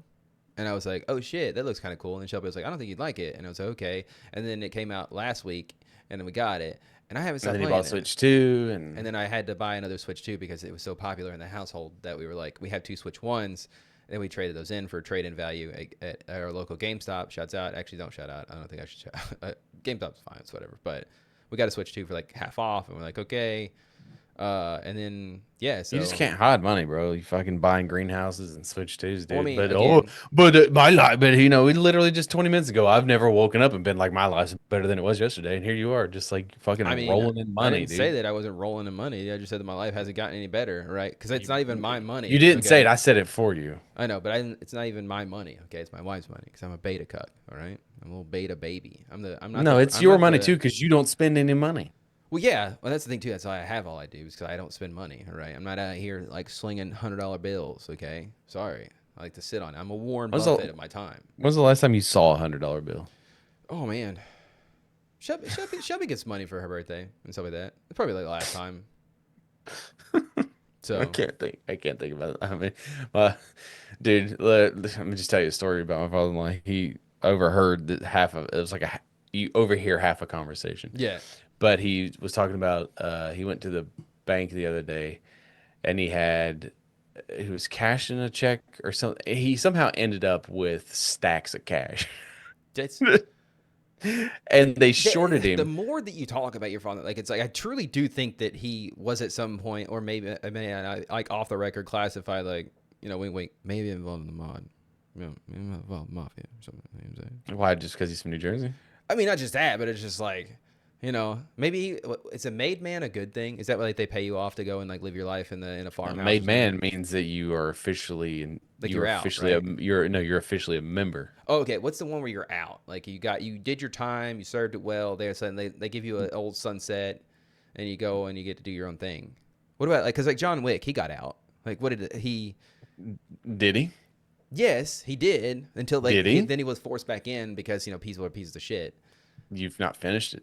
and I was like, "Oh shit, that looks kind of cool." And Shelby was like, "I don't think you'd like it," and I was like, "Okay." And then it came out last week, and then we got it, and I haven't and stopped then he playing bought it. Switch 2 And then I had to buy another Switch 2 because it was so popular in the household that we were like, we have 2 Switch 1s. And then we traded those in for trade-in value at our local GameStop. Shouts out. Actually, don't shout out. I don't think I should shout out. GameStop's fine. It's whatever. But we got a Switch 2 for like half off. And we're like, okay. And then, yeah. So you just can't hide money, bro. You fucking buying greenhouses and Switch 2s, dude. Well, I mean, But again, my life, but you know, we literally just 20 minutes ago, I've never woken up and been like my life's better than it was yesterday, and here you are, just like fucking I mean, rolling in I money, didn't dude. say that I wasn't rolling in money. I just said that my life hasn't gotten any better, right? Because it's not even my money. You didn't say it. Okay? I said it for you. I know, but it's not even my money. Okay, it's my wife's money because I'm a beta cuck. All right, I'm a little beta baby. I'm not. No, it's I'm your not money the- too, because you don't spend any money. Well, yeah. Well, that's the thing too. That's why I have all I do is because I don't spend money. All right, I'm not out here like slinging $100 bills. Okay, sorry. I like to sit on it. I'm a Warren When's Buffett the- of my time. When's the last time you saw $100 bill? Oh man, Shelby gets money for her birthday and stuff like that. It's probably like the last time. So I can't think. I can't think about it. I mean, dude, let me just tell you a story about my father-in-law. He overheard that half of it was like you overhear half a conversation. yeah, But he was talking about he went to the bank the other day and he was cashing a check or something. He somehow ended up with stacks of cash. that's And they shorted the him. more that you talk about your father, like it's like I truly do think that he was at some point, or maybe I mean, I like off the record classified, like wink, maybe involved in the mod, maybe involved in mafia or something. You know what I'm saying? Why? Just because he's from New Jersey? I mean, not just that, but it's just like maybe it's a made man a good thing. Is that like they pay you off to go and like live your life in a farmhouse? Made man means that you are officially and Like you're you're out, officially right? you're officially a member. Oh, okay. What's the one where you're out? Like you did your time, you served it well. They give you an old sunset, and you go and you get to do your own thing. What about like because like John Wick, he got out. Like what did he? Did he? Yes, he did until like Did he? then he was forced back in because people are pieces of shit. You've not finished it.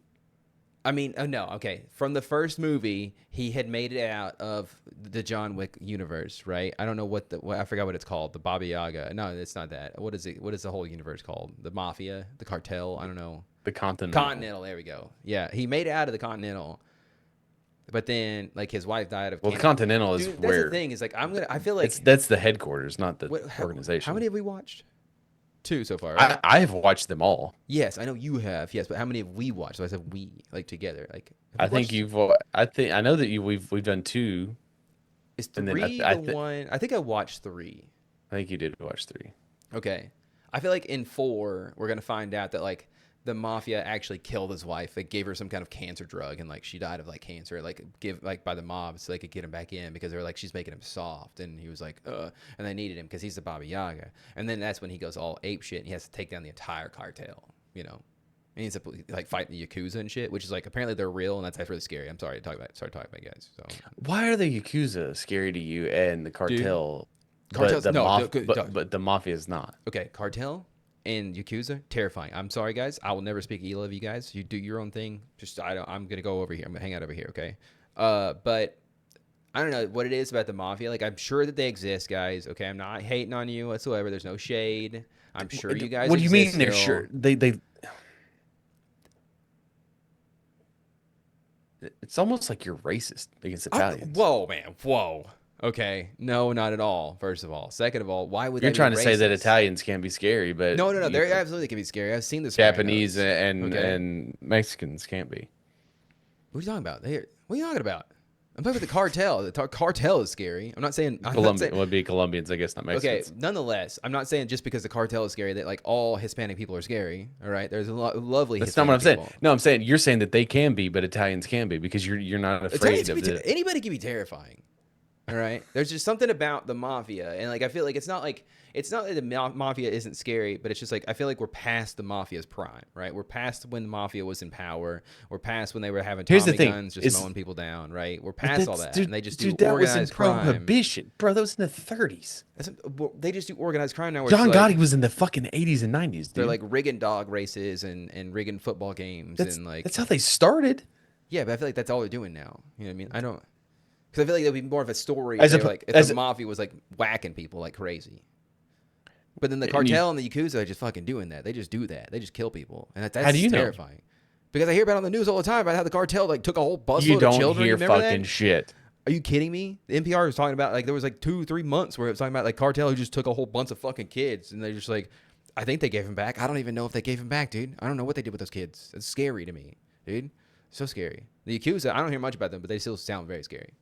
I mean, oh no, okay. From the first movie, he had made it out of the John Wick universe, right? I don't know what I forgot what it's called. The Baba Yaga. No, it's not that. What is it? What is the whole universe called? The Mafia, the Cartel. I don't know. The Continental. Continental. There we go. Yeah, he made it out of the Continental, but then like his wife died of Well, the cancer. Continental is Dude, where that's the thing. Is like I feel like that's the headquarters, not the what, organization. How many have we watched? 2 so far. Right? I have watched them all. Yes, I know you have. Yes, but how many have we watched? So I said we like together. Like I think I know that we've done 2. Is and 3 then the one? I think I watched 3. I think you did watch 3. Okay. I feel like in 4, we're going to find out that, like, the mafia actually killed his wife. They gave her some kind of cancer drug, and, like, she died of, like, cancer, like, by the mob so they could get him back in because they were like, she's making him soft. And he was like, and they needed him because he's the Baba Yaga. And then that's when he goes all ape shit, and he has to take down the entire cartel, And he's like fighting the Yakuza and shit, which is like apparently they're real, and that's really scary. I'm sorry to talk about it, guys. So Why are the Yakuza scary to you and the cartel? Cartel's But the mafia is not. Okay, cartel and Yakuza, terrifying. I'm sorry, guys. I will never speak ill of you guys. You do your own thing. I'm gonna go over here. I'm gonna hang out over here. Okay. But I don't know what it is about the mafia. Like I'm sure that they exist, guys. Okay, I'm not hating on you whatsoever. There's no shade. I'm sure you guys. What do you mean they're still. sure? They. It's almost like you're racist against Italians. Whoa, man. Whoa. Okay. No, not at all. First of all. Second of all, why would You're that trying be to say that racist? Italians can be scary, but No. They absolutely can be scary. I've seen this. Japanese and Mexicans can't be. What are you talking about? What are you talking about? I'm talking about the cartel. The cartel is scary. I'm not saying Would be Colombians, I guess, not Mexicans. Okay, nonetheless, I'm not saying just because the cartel is scary that like all Hispanic people are scary. All right, there's a lovely. That's Hispanic not what I'm saying. people. No, I'm saying you're saying that they can be, but Italians can be because you're not afraid of Anybody can be terrifying. All right. There's just something about the mafia, and like I feel like it's not that the mafia isn't scary, but it's just like I feel like we're past the mafia's prime, right? We're past when the mafia was in power. We're past when they were having Here's the Tommy thing: guns just is mowing people down, right? We're but past all that, and they just do that was in organized crime. prohibition, bro. That was in the 30s. They just do organized crime now. Where John it's like, Gotti was in the fucking 80s and 90s, they're dude. like rigging dog races and rigging football games and like That's how they started. yeah, but I feel like that's all they're doing now. You know what I mean? I don't. Because I feel like there'd be more of a story if the mafia was like whacking people like crazy. But then the cartel and the Yakuza are just fucking doing that. They just do that. They just kill people. And that's how do you terrifying. Know? Because I hear about it on the news all the time about how the cartel like took a whole busload you of don't children. hear You fucking that? shit. Are you kidding me? The NPR was talking about like there was like 2-3 months where it was talking about like cartel who just took a whole bunch of fucking kids and they're just like, I think they gave him back. I don't even know if they gave him back, dude. I don't know what they did with those kids. It's scary to me, dude. So scary. The Yakuza, I don't hear much about them, but they still sound very scary.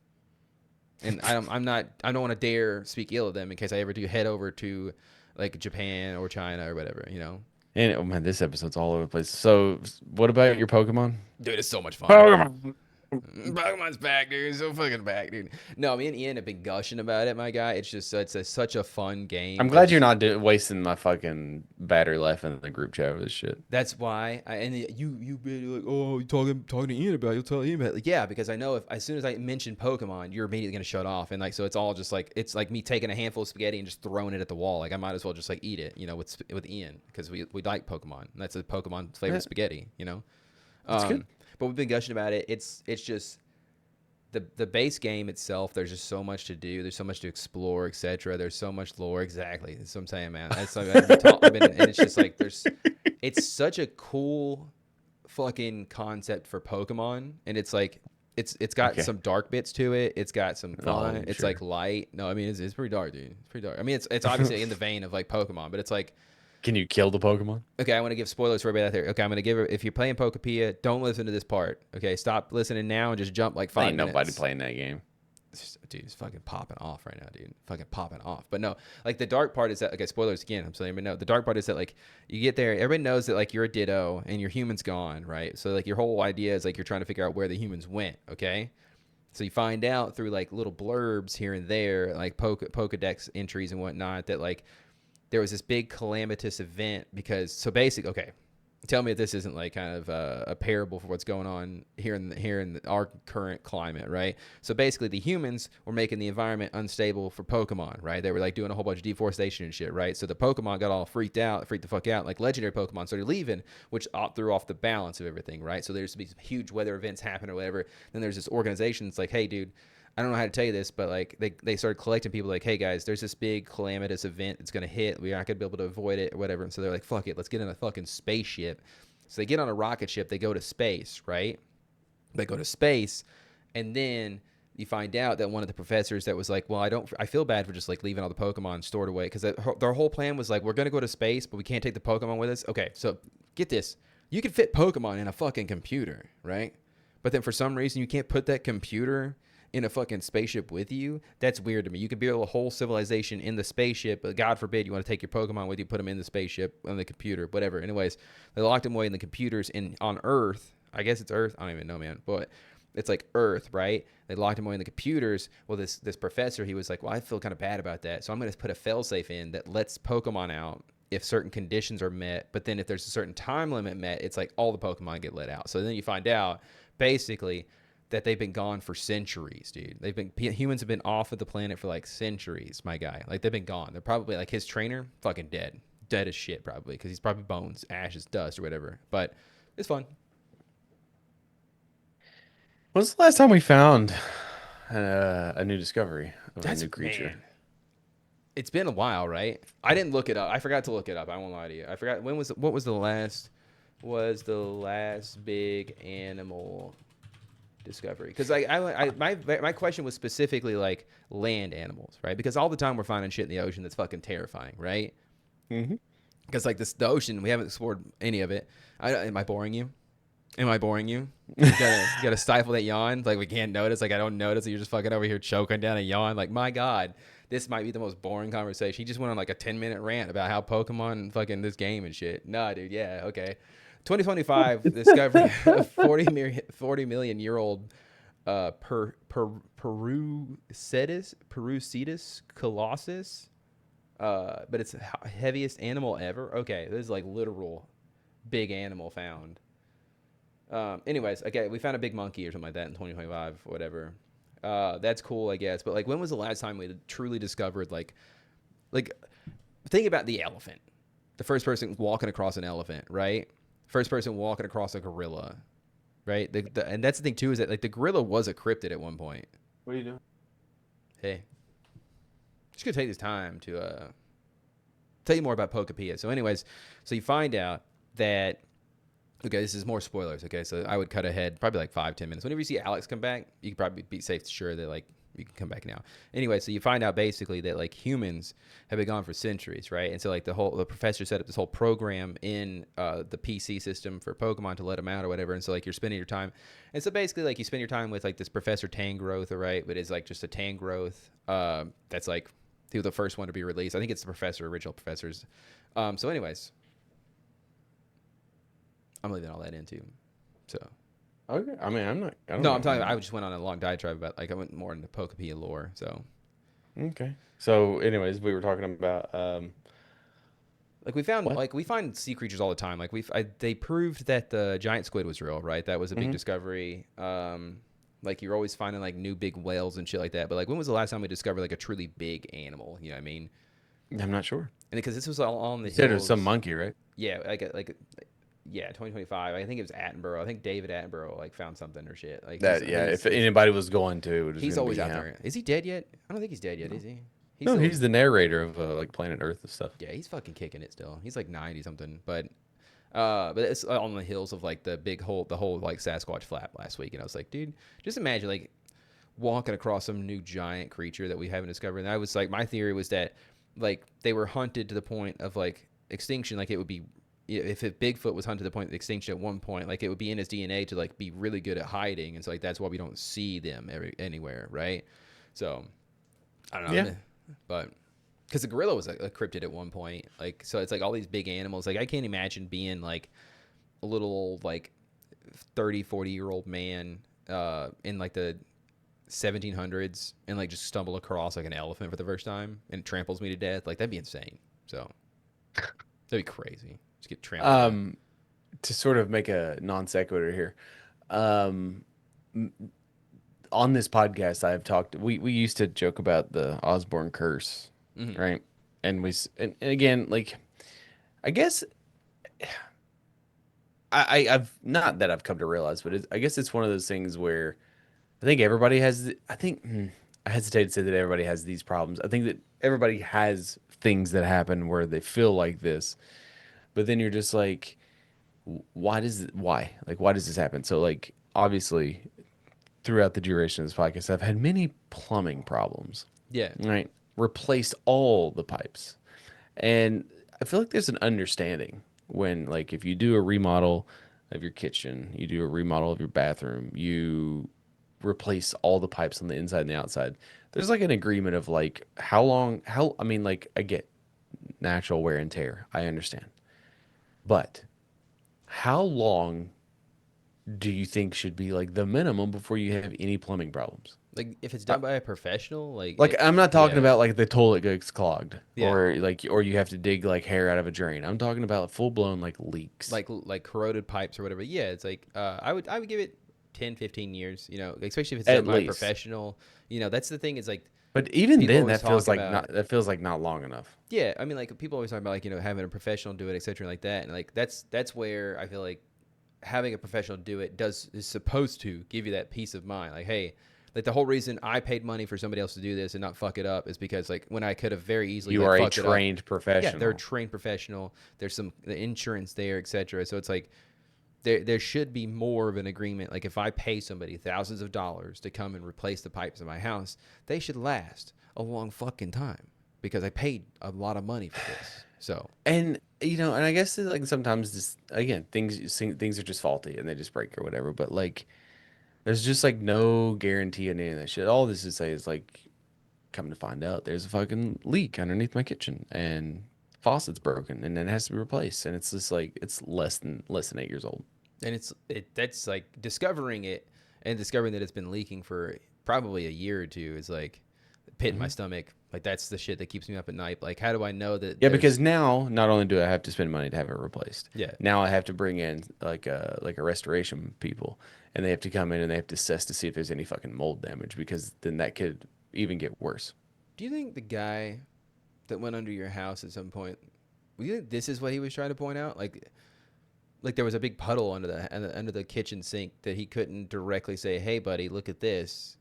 And I don't want to dare speak ill of them in case I ever do head over to like Japan or China or whatever, you know. And oh man, this episode's all over the place. So, what about your Pokemon? Dude, it's so much fun. Pokemon. Pokemon's back, dude. It's so fucking back, dude. No, me and Ian have been gushing about it, my guy. It's just such a fun game. I'm glad you're not wasting my fucking battery life in the group chat with this shit. That's why. And you be like, oh, you talking to Ian about it. You'll tell Ian about it. Like, yeah, because I know if as soon as I mention Pokemon, you're immediately gonna shut off, and like so it's all just like it's like me taking a handful of spaghetti and just throwing it at the wall. Like I might as well just like eat it, you know, with Ian because we like Pokemon. And that's a Pokemon flavored spaghetti, you know. That's good. But we've been gushing about it. It's just the base game itself. There's just so much to do. There's so much to explore, etc. There's so much lore. Exactly. That's what I'm saying, man. That's and it's just like it's such a cool fucking concept for Pokemon, and it's like it's got some dark bits to it. It's got some fun. It's like light. No, I mean it's pretty dark, dude. It's pretty dark. I mean it's obviously in the vein of like Pokemon, but it's like. Can you kill the Pokemon? Okay, I want to give spoilers for everybody out there. Okay, I'm going to give her, if you're playing Pokepia, don't listen to this part. Okay, stop listening now and just jump like 5 minutes. Ain't nobody playing that game. Dude, it's fucking popping off right now, dude. Fucking popping off. But no, like the dark part is that, okay, spoilers again. I'm saying, everybody know. The dark part is that like you get there, everybody knows that like you're a Ditto and your human's gone, right? So like your whole idea is like you're trying to figure out where the humans went, okay? So you find out through like little blurbs here and there, like Pokedex entries and whatnot, that like there was this big calamitous event because so basic. Okay, tell me if this isn't like kind of a parable for what's going on here in our current climate, right? So basically, the humans were making the environment unstable for Pokemon, right? They were like doing a whole bunch of deforestation and shit, right? So the Pokemon got all freaked the fuck out. Like legendary Pokemon started leaving, which threw off the balance of everything, right? So there's to be some huge weather events happen or whatever. Then there's this organization that's like, hey, dude. I don't know how to tell you this, but like they started collecting people like, hey guys, there's this big calamitous event that's gonna hit. We're not gonna be able to avoid it or whatever. And so they're like, fuck it, let's get in a fucking spaceship. So they get on a rocket ship, they go to space, right? They go to space, and then you find out that one of the professors that was like, well, I feel bad for just like leaving all the Pokemon stored away because their whole plan was like, we're gonna go to space, but we can't take the Pokemon with us. Okay, so get this, you can fit Pokemon in a fucking computer, right? But then for some reason you can't put that computer in a fucking spaceship with you. That's weird to me. You could build a whole civilization in the spaceship, but God forbid you want to take your Pokemon with you, put them in the spaceship, on the computer, whatever. Anyways, they locked them away in the computers on Earth. I guess it's Earth. I don't even know, man. But it's like Earth, right? They locked them away in the computers. Well, this professor, he was like, well, I feel kind of bad about that. So I'm going to put a failsafe in that lets Pokemon out if certain conditions are met. But then if there's a certain time limit met, it's like all the Pokemon get let out. So then you find out, basically, that they've been gone for centuries, dude. Humans have been off of the planet for like centuries, my guy. Like they've been gone. They're probably like his trainer, fucking dead as shit probably, because he's probably bones, ashes, dust, or whatever. But it's fun. When's the last time we found a new discovery of a new creature? Man. It's been a while, right? I didn't look it up. I forgot to look it up. I won't lie to you. I forgot what was the last big animal discovery, because my question was specifically like land animals, right? Because all the time we're finding shit in the ocean that's fucking terrifying, right? Mm-hmm. Because like the ocean, we haven't explored any of it. Am I boring you? You gotta stifle that yawn. Like we can't notice. Like I don't notice that you're just fucking over here choking down a yawn. Like my God, this might be the most boring conversation. He just went on like a 10-minute rant about how Pokemon and fucking this game and shit. Nah, dude. Yeah, okay. 2025 discovery of 40 million year old Perucetus colossus. But it's the heaviest animal ever. Okay, this is like literal big animal found. Anyways, okay, we found a big monkey or something like that in 2025, whatever. That's cool, I guess. But like, when was the last time we truly discovered like, think about the elephant. The first person walking across an elephant, right? First person walking across a gorilla, right? And that's the thing too, is that like the gorilla was a cryptid at one point. What are you doing? Hey, just gonna take this time to tell you more about Pocopia. So, anyways, so you find out that, okay, this is more spoilers. Okay, so I would cut ahead probably like 5-10 minutes. Whenever you see Alex come back, you can probably be safe sure that like you can come back now. Anyway, so you find out basically that like humans have been gone for centuries, right? And so like the professor set up this whole program in the PC system for Pokemon to let them out or whatever. And so like you're spending your time, and so basically like you spend your time with like this Professor Tangrowth, right? But it's like just a Tangrowth that's like he was the first one to be released. I think it's the original professors. So anyways, I'm leaving all that in too. So. Okay. I mean, I'm talking about, I just went on a long diatribe about, like, I went more into Pokopia lore, so. Okay. So, anyways, we were talking about, like, we found, what? like, we find sea creatures all the time. Like, they proved that the giant squid was real, right? That was a big discovery. Like, you're always finding, like, new big whales and shit like that. But, like, when was the last time we discovered, like, a truly big animal? You know what I mean? I'm not sure. And because this was all on the You said it was hills. some monkey, right? Yeah, yeah, 2025. I think it was Attenborough. I think David Attenborough like found something or shit. Like That, yeah. If anybody was going to, it was he's gonna always be out him. there. Is he dead yet? I don't think he's dead yet. Is he? No, he's the narrator of like Planet Earth and stuff. Yeah, he's fucking kicking it still. He's like 90 something, but it's on the hills of like the whole like Sasquatch flap last week, and I was like, dude, just imagine like walking across some new giant creature that we haven't discovered. And I was like, my theory was that like they were hunted to the point of like extinction. Like it would be, if Bigfoot was hunted to the point of extinction at one point, like it would be in his DNA to like be really good at hiding, and so like that's why we don't see them anywhere, right? So I don't know, Yeah. but because the gorilla was a cryptid at one point, like so it's like all these big animals. Like I can't imagine being like a little like 30-40-year-old man in like the 1700s and like just stumble across like an elephant for the first time and it tramples me to death. Like that'd be insane. So that'd be crazy. Just get trampled. To sort of make a non sequitur here, um, on this podcast, I've talked. We used to joke about the Osborne curse, right? And and again, like, I guess I've not that I've come to realize, but I guess it's one of those things where I think everybody has. I hesitate to say that everybody has these problems. I think that everybody has things that happen where they feel like this, but then you're just like, why does this happen? So like obviously throughout the duration of this podcast, I've had many plumbing problems. Yeah. Right. Replaced all the pipes. And I feel like there's an understanding when, like, if you do a remodel of your kitchen, you do a remodel of your bathroom, you replace all the pipes on the inside and the outside. There's like an agreement of like I mean, like, I get natural wear and tear. I understand. But how long do you think should be like the minimum before you have any plumbing problems? Like if it's done by a professional, I'm not talking yeah. about like the toilet gets clogged Yeah. or you have to dig like hair out of a drain. I'm talking about full blown like leaks. like corroded pipes or whatever. Yeah, it's like I would give it 10-15 years, you know, especially if it's done by a professional. You know, that's the thing is like, but even people then always that feels talk like about- not long enough. yeah, I mean, like people always talk about like, you know, having a professional do it, etc. like that, and like that's where I feel like having a professional do it is supposed to give you that peace of mind. Like, hey, like the whole reason I paid money for somebody else to do this and not fuck it up is because like when I could have very easily You like, are a fucked it up. trained professional. Yeah, they're a trained professional. There's some the insurance there, etc. So it's like there should be more of an agreement. Like if I pay somebody thousands of dollars to come and replace the pipes in my house, they should last a long fucking time because I paid a lot of money for this. So and you know, and I guess like sometimes this again things are just faulty and they just break or whatever. But like, there's just like no guarantee in any of that shit. All this to say is like, come to find out, there's a fucking leak underneath my kitchen and faucet's broken and then it has to be replaced. And it's just like it's less than 8 years old. and that's like discovering it And discovering that it's been leaking for probably a year or two is like pit in my stomach. Like that's the shit that keeps me up at night. Like, how do I know that? Yeah, because now not only do I have to spend money to have it replaced, Yeah. now I have to bring in like a restoration people, and they have to come in and they have to assess to see if there's any fucking mold damage, because then that could even get worse. Do you think the guy that went under your house at some point, do you think this is what he was trying to point out? Like there was a big puddle under the kitchen sink that he couldn't directly say, "Hey, buddy, look at this."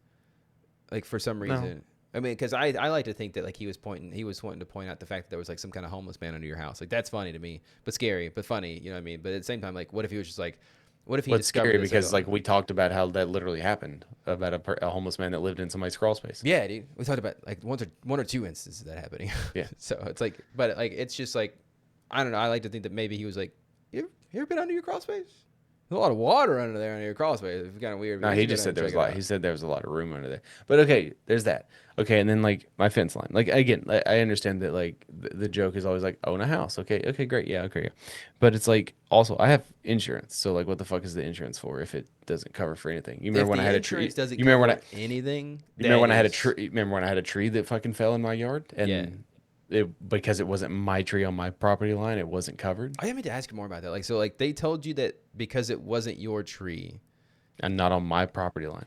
Like for some reason. No. I mean, because I like to think that like he was wanting to point out the fact that there was like some kind of homeless man under your house. Like that's funny to me, but scary, but funny. You know what I mean? But at the same time, like, what if he was just like, what if he What's discovered scary this, because like we talked about how that literally happened about a homeless man that lived in somebody's crawl space. yeah, dude, we talked about like one or two instances of that happening. Yeah. So it's like, but like it's just like, I don't know. I like to think that maybe he was like, you ever been under your crawl space? There's a lot of water under there under your crawl space. It's kind of weird. No, he just said there was a lot. He said there was a lot of room under there. But okay, there's that. Okay, and then like my fence line. Like again, I understand that like the joke is always like own a house. Okay, great, yeah, okay, yeah. But it's like also I have insurance, so like what the fuck is the insurance for if it doesn't cover for anything? You remember when I had a tree? Doesn't you remember when cover anything? You remember when I had a tree? Remember when I had a tree that fucking fell in my yard and Yeah. because it wasn't my tree on my property line, it wasn't covered. I meant to ask you more about that. Like, so, like, they told you that because it wasn't your tree, And not on my property line.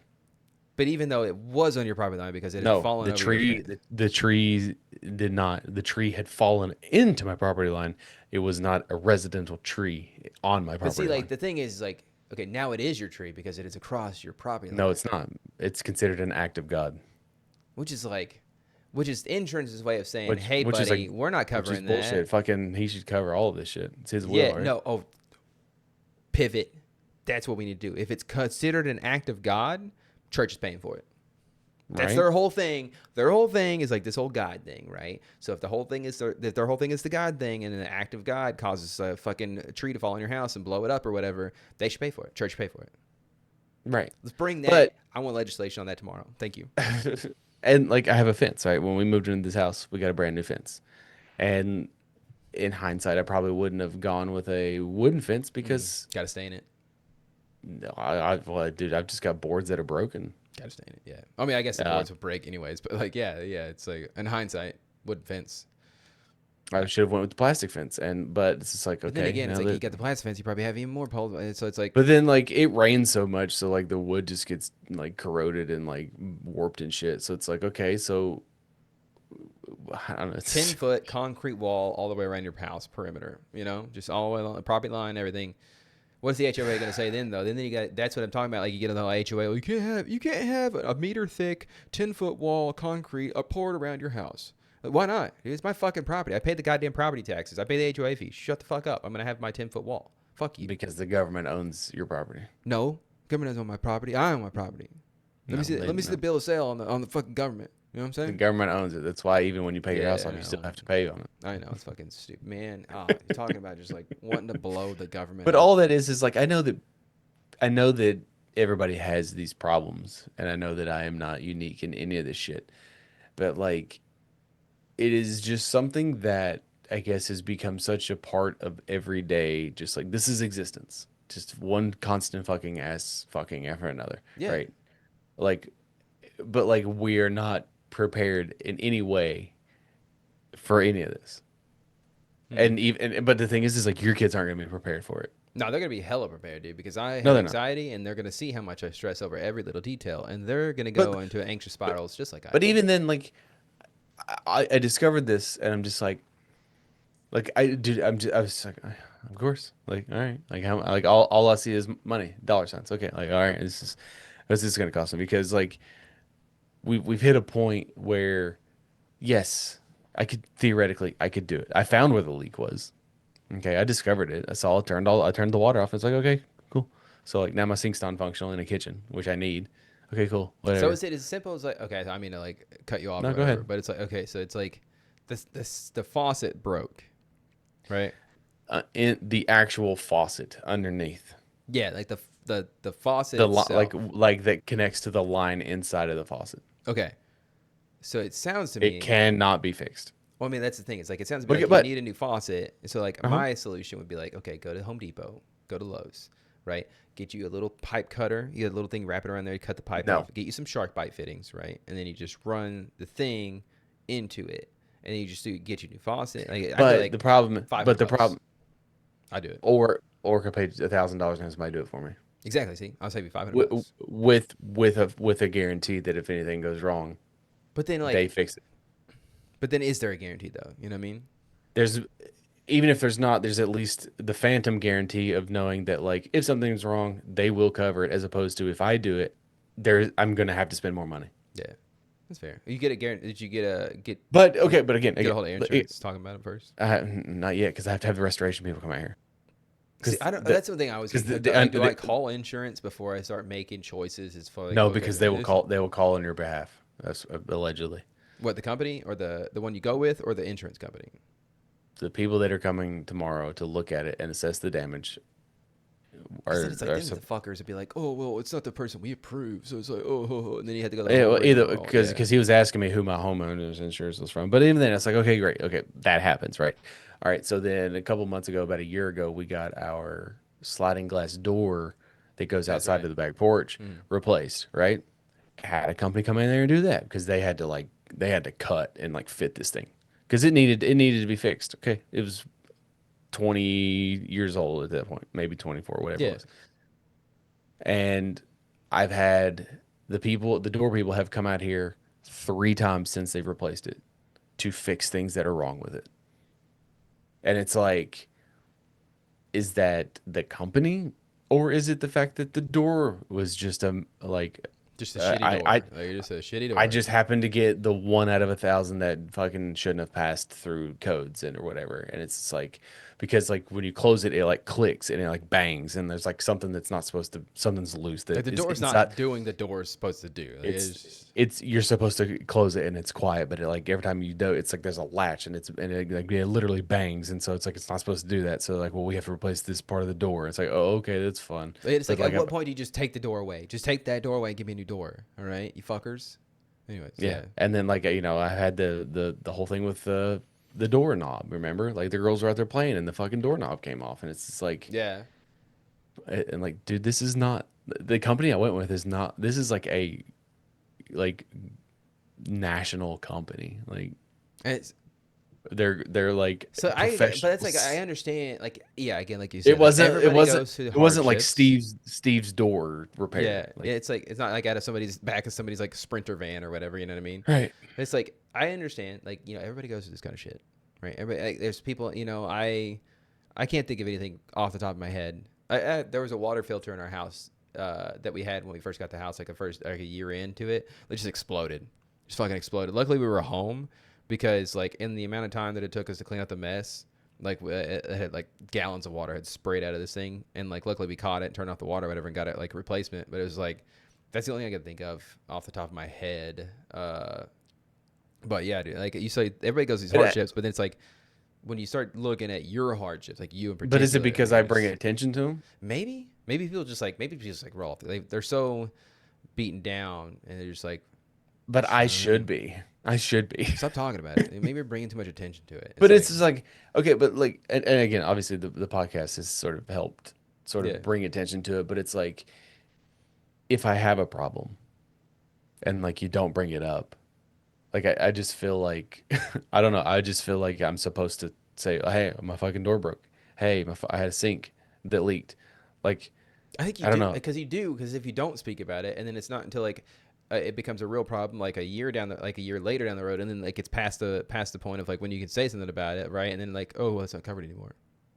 but even though it was on your property line because it had No, fallen the over tree, the tree did not. The tree had fallen into my property line. It was not a residential tree on my But property see, like, line. the thing is, like, okay, now it is your tree because it is across your property line. No, it's not. It's considered an act of God. Which is insurance's way of saying, Which- hey, which is, buddy, like, we're not Which is covering bullshit. that. Fucking, he should cover all of this shit. It's his will. Yeah, Right? no, pivot. That's what we need to do. If it's considered an act of God, church is paying for it. That's Right? their whole thing. Their whole thing is like this whole God thing, right? So if their whole thing is the God thing, and an act of God causes a fucking tree to fall on your house and blow it up or whatever, they should pay for it. Church should pay for it. Right. Let's bring that. But- I want legislation on that tomorrow. Thank you. And like I have a fence, right? When we moved into this house, we got a brand new fence. And in hindsight, I probably wouldn't have gone with a wooden fence because Got to stay in it. no, well, dude, I've just got boards that are broken. Got to stay in it. Yeah. I mean, I guess the boards would break anyways, but like, yeah. It's like in hindsight, wooden fence. I should have went with the plastic fence, but it's just like okay. But then again, it's now like you that- get the plastic fence, you probably have even more poles. So it's like, But then like it rains so much, so like the wood just gets like corroded and like warped and shit. So it's like okay, so I don't know. 10-foot concrete wall all the way around your house perimeter, just all the way along the property line, everything. What's the HOA going to say then, though? Then you got, that's what I'm talking about. Like you get on the HOA, you can't have a meter thick 10-foot wall concrete poured around your house. Like, why not? It's my fucking property. I paid the goddamn property taxes. I pay the HOA fee. Shut the fuck up. I'm going to have my 10-foot wall. Fuck you. Because the government owns your property. No, government doesn't own my property. I own my property. Let me see. Let me see the bill of sale on the fucking government. You know what I'm saying? The government owns it. That's why even when you pay your house off, I you still know. have to pay on it. I know, it's fucking stupid, man. Oh, you're talking about just like wanting to blow the government. But up. all that is like I know that everybody has these problems, and I know that I am not unique in any of this shit. But like, it is just something that I guess has become such a part of everyday. Just like this is existence, just one constant fucking ass fucking after another. Yeah. Right. Like, but like we're not prepared in any way for any of this. But the thing is like your kids aren't gonna be prepared for it. No, they're gonna be hella prepared, dude, because I have No, they're not. anxiety, and they're gonna see how much I stress over every little detail, and they're gonna go into anxious spirals just like I. But do. even then, like, I discovered this, and I'm just like I was like, of course, like, all right, like how, like all I see is money, dollar signs. Okay, like, all right, what's this gonna cost me? Because like, we've hit a point where, yes, I could do it. I found where the leak was. Okay, I discovered it. I saw it. I turned the water off. It's like, okay, cool. So like now my sink's non-functional in the kitchen, which I need. Okay, cool. Whatever. So is it as simple as like, okay, I mean to like cut you off. No, or go whatever, ahead. But it's like, okay, so it's like the faucet broke, right? In the actual faucet underneath. Yeah, like the faucet The itself. like that connects to the line inside of the faucet. Okay. So it sounds to me. It cannot be fixed. Well, I mean, that's the thing. It's like it sounds to me Okay, like but- you need a new faucet. So like my solution would be like, okay, go to Home Depot, go to Lowe's, right? Get you a little pipe cutter. You get a little thing, wrap it around there. You cut the pipe No. off. Get you some shark bite fittings, right? And then you just run the thing into it, and then you just get you a new faucet. Like, I feel But like the problem, $500. I do it. or could pay $1,000 and have somebody do it for me. Exactly. See, I'll save you with $500. with a guarantee that if anything goes wrong, But then they like, fix it. but then is there a guarantee though? You know what I mean? There's even if there's not, there's at least the phantom guarantee of knowing that like if something's wrong, they will cover it, as opposed to if I do it, I'm gonna have to spend more money. Yeah, that's fair. You get a guarantee? Did you get? But okay, but again, Get a hold of insurance. Talking about it first. not yet because I have to have the restoration people come out here. See, I don't. That's the thing I was. Do I call insurance before I start making choices? As far no, because they will call on your behalf. That's allegedly. What, the company or the one you go with or the insurance company? The people that are coming tomorrow to look at it and assess the damage. It's like the fuckers would be like, oh well, it's not the person we approve, so it's like and then you had to go. Either because he was asking me who my homeowner's insurance was from, but even then it's like, okay, great, okay, that happens, right? All right, so then a couple months ago, about a year ago, we got our sliding glass door that goes outside to the back porch replaced, right? Had a company come in there and do that because they had to cut and like fit this thing because it needed to be fixed. Okay, it was 20 years old at that point, maybe 24, whatever it was. And I've had the door people have come out here 3 times since they've replaced it to fix things that are wrong with it. And it's like, is that the company or is it the fact that the door was just just a shitty door? You're just a shitty door. I just happened to get the 1 out of 1,000 that fucking shouldn't have passed through codes or whatever. And it's like, because like when you close it, it like clicks and it like bangs and there's like something that's not supposed to, something's loose. That like the door's not doing the door's supposed to do. Like it's you're supposed to close it and it's quiet, but it, like every time you do, it's like there's a latch and it literally bangs, and so it's like it's not supposed to do that. So like, well, we have to replace this part of the door. It's like, oh, okay, that's fun. It's like, at what point do you just take the door away? Just take that door away and give me a new door. All right, you fuckers. Anyways, yeah. And then like I had the whole thing with the doorknob. Remember, like the girls were out there playing and the fucking doorknob came off, and it's just like, yeah. And like, dude, this is not the company I went with. Is not, this is like a national company. Like, it's they're like, so but it's like, I understand, like, yeah, again, like you said, it wasn't like Steve's door repair. Yeah, like, it's like, it's not like out of somebody's back of somebody's like Sprinter van or whatever, you know what I mean? Right. It's like, I understand, like, everybody goes through this kind of shit, right? Everybody, like, there's people, I can't think of anything off the top of my head. There was a water filter in our house that we had when we first got the house, like a year into it. It just exploded. Just fucking exploded. Luckily, we were home because, like, in the amount of time that it took us to clean up the mess, like, it had, like, gallons of water had sprayed out of this thing. And, like, luckily we caught it and turned off the water or whatever and got it, like, replacement. But it was, like, that's the only thing I can think of off the top of my head. But, yeah, dude, like, you say, everybody goes through these hardships, but then it's, like, when you start looking at your hardships, like you in particular. But is it because I bring attention to them? Maybe people just like, roll off. They're so beaten down and they're just like. But I should be. Stop talking about it. Maybe you're bringing too much attention to it. But it's just like, okay, but like, and again, obviously the podcast has sort of helped bring attention to it. But it's like, if I have a problem and like you don't bring it up, like, I just feel like, I don't know. I just feel like I'm supposed to say, hey, my fucking door broke. Hey, I had a sink that leaked. Like, I think you do, because if you don't speak about it, and then it's not until like it becomes a real problem, like a year later down the road, and then like it's past the point of like when you can say something about it, right? And then like, oh, well, it's not covered anymore,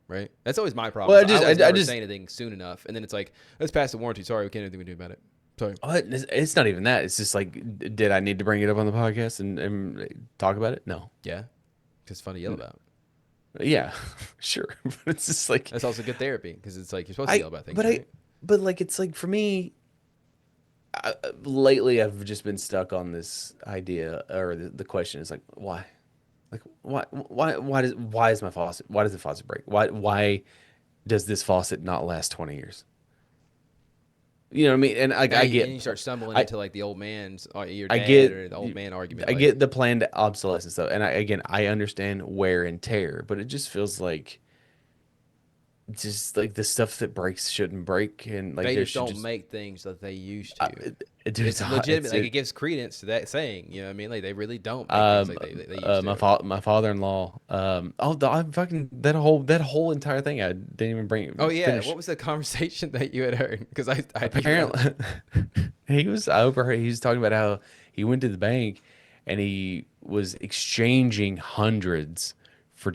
right? That's always my problem. Well, I just say anything soon enough, and then it's like, let's pass the warranty. Sorry, we can't do anything we do about it. Sorry. It's not even that. It's just like, did I need to bring it up on the podcast and talk about it? No. Yeah, because it's fun to yell about. Yeah, sure. But it's just like, that's also good therapy because it's like you're supposed to yell about things. But like, it's like for me, lately I've just been stuck on this idea, or the question is like, why? Like, why is my faucet? Why does the faucet break? Why does this faucet not last 20 years? You know what I mean? And like, and you start stumbling into like the old man's, your dad or the old man argument. I get the planned obsolescence though, and I understand wear and tear, but it just feels like just like the stuff that breaks shouldn't break, and like They there just should don't just make things that they used uh, to. dude, It's legitimate. it's Like it. it gives credence to that saying. You know what I mean? Like they really don't make things like they used to. My father-in-law. I fucking that whole entire thing. I didn't even Oh bring yeah, finish. what was the conversation that you had heard? Because I you forgot. Apparently, I overheard. He was talking about how he went to the bank, and he was exchanging hundreds for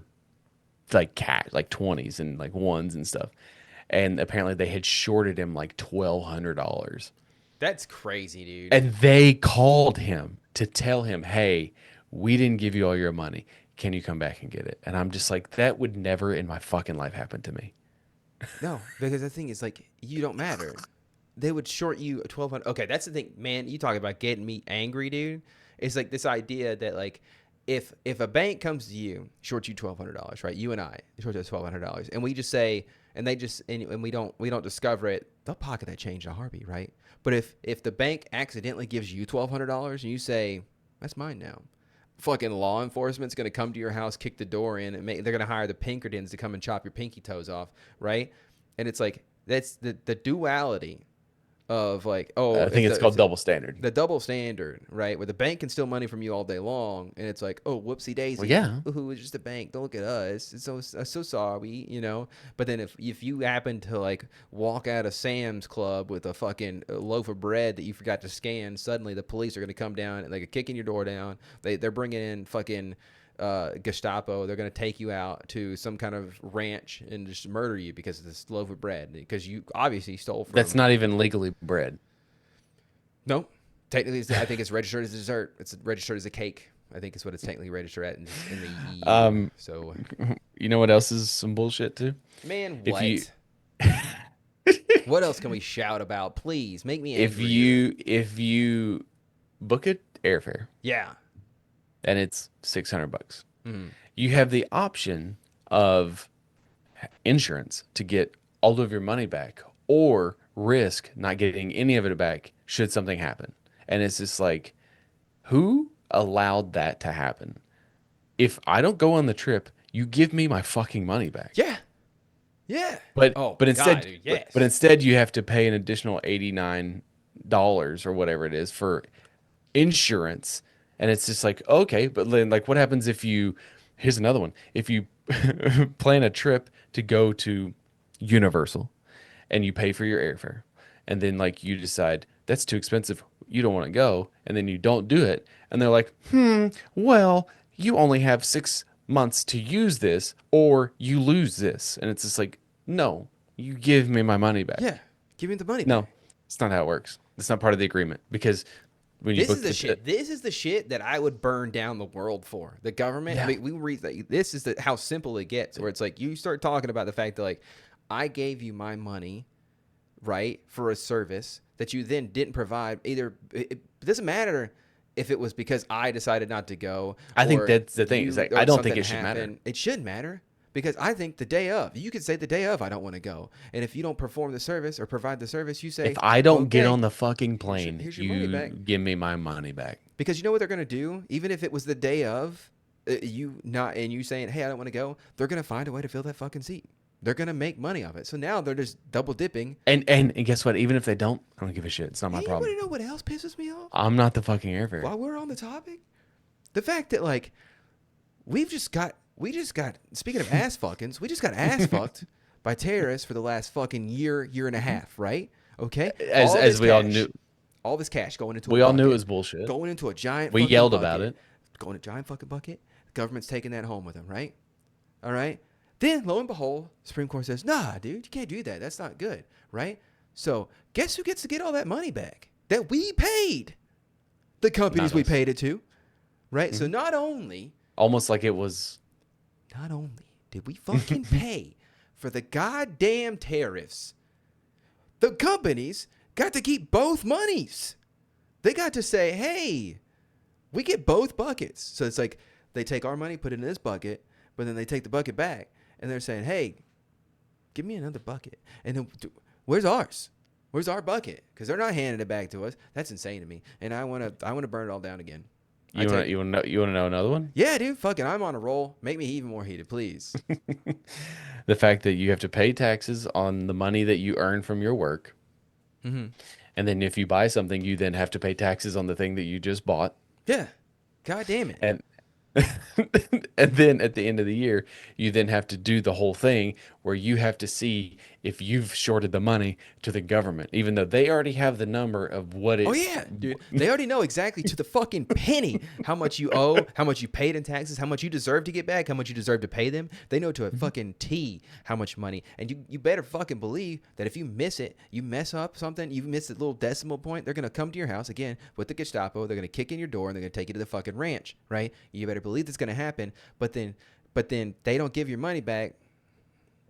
like cash, like 20s and like ones and stuff. And apparently, they had shorted him like $1,200. That's crazy, dude. And they called him to tell him, hey, we didn't give you all your money. Can you come back and get it? And I'm just like, that would never in my fucking life happen to me. No, because the thing is, like, you don't matter. They would short you 1,200. Okay, that's the thing, man. You talk about getting me angry, dude. It's like this idea that like, if a bank comes to you, short you $1,200, right? You and I short us $1,200, and we just say, and they just and we don't discover it, they'll pocket that change in a heartbeat, right? But if the bank accidentally gives you $1,200 and you say, that's mine now, fucking law enforcement's gonna come to your house, kick the door in, and they're gonna hire the Pinkertons to come and chop your pinky toes off, right? And it's like that's the duality of like, I think it's called double standard. the double standard, right? Where the bank can steal money from you all day long, and it's like, oh, whoopsie daisy. Well, yeah. Ooh, it's just a bank. Don't look at us. It's so sorry, you know. But then if you happen to like walk out of Sam's Club with a fucking loaf of bread that you forgot to scan, suddenly the police are gonna come down and they're kicking your door down. They're bringing in fucking Gestapo. They're gonna take you out to some kind of ranch and just murder you because of this loaf of bread because you obviously stole from. That's not even legally bred. No, technically, I think it's registered as a dessert. It's registered as a cake. I think is what it's technically registered at in the EU. So, You know what else is some bullshit too? man, If what? you What else can we shout about? Please make me if angry. you book it airfare Yeah. and it's $600, Mhm. you have the option of insurance to get all of your money back or risk not getting any of it back should something happen. And it's just like, who allowed that to happen? If I don't go on the trip, you give me my fucking money back. Yeah. Yeah. But Oh, but my instead God, dude, yes. but instead you have to pay an additional $89 or whatever it is for insurance. And it's just like, okay, but then like what happens if you here's another one. If you plan a trip to go to Universal and you pay for your airfare and then like you decide that's too expensive, you don't want to go, and then you don't do it, and they're like, well, you only have 6 months to use this or you lose this. And it's just like, no, you give me my money back. Yeah. Give me the money No, back. it's not how it works. It's not part of the agreement because when you This book is the shit. This is the shit that I would burn down the world for. The government. Yeah. I mean, we read that. This is how simple it gets. Where it's like you start talking about the fact that like I gave you my money, right, for a service that you then didn't provide. Either it doesn't matter if it was because I decided not to go. I think or that's the thing. Is like, or I don't think something it should matter. happened. It should matter. Because I think the day of, you could say the day of, I don't want to go. And if you don't perform the service or provide the service, you say, If I don't get okay, on the fucking plane, here's your money back. give me my money back. Because you know what they're gonna do, even if it was the day of, you saying, hey, I don't want to go, they're gonna find a way to fill that fucking seat. They're gonna make money off it. So now they're just double dipping. And guess what? Even if they don't, I don't give a shit. It's not my Hey, you problem. want to know what else pisses me off? I'm not the fucking airfare. While we're on the topic, the fact that like we just got speaking of ass fuckings, we just got ass fucked by terrorists for the last fucking year and a half, right? Okay, As we all cash, knew, all this cash going into we a all knew it bucket, was bullshit. going into a giant. We fucking yelled bucket, about it. Going to a giant fucking bucket. The government's taking that home with them, right? All right. Then lo and behold, Supreme Court says, nah, dude, you can't do that. That's not good, right? So guess who gets to get all that money back that we paid? The companies Not we us. paid it to, right? Mm-hmm. So not only did we fucking pay for the goddamn tariffs, the companies got to keep both monies. They got to say, hey, we get both buckets. So it's like they take our money, put it in this bucket, but then they take the bucket back and they're saying, hey, give me another bucket. And then where's ours? Where's our bucket? Because they're not handing it back to us. That's insane to me. And I want to burn it all down again. You want to know another one? Yeah, dude. Fucking, I'm on a roll. Make me even more heated, please. The fact that you have to pay taxes on the money that you earn from your work. Mm-hmm. And then if you buy something, you then have to pay taxes on the thing that you just bought. Yeah. God damn it. And and then at the end of the year, you then have to do the whole thing where you have to see if you've shorted the money to the government, even though they already have the number of what Oh it. yeah, dude. They already know exactly to the fucking penny how much you owe, how much you paid in taxes, how much you deserve to get back, how much you deserve to pay them. They know to a fucking T how much money. And you better fucking believe that if you miss it, you mess up something, you miss a little decimal point, they're gonna come to your house again with the Gestapo. They're gonna kick in your door and they're gonna take you to the fucking ranch, right? You better believe that's gonna happen. But then they don't give your money back.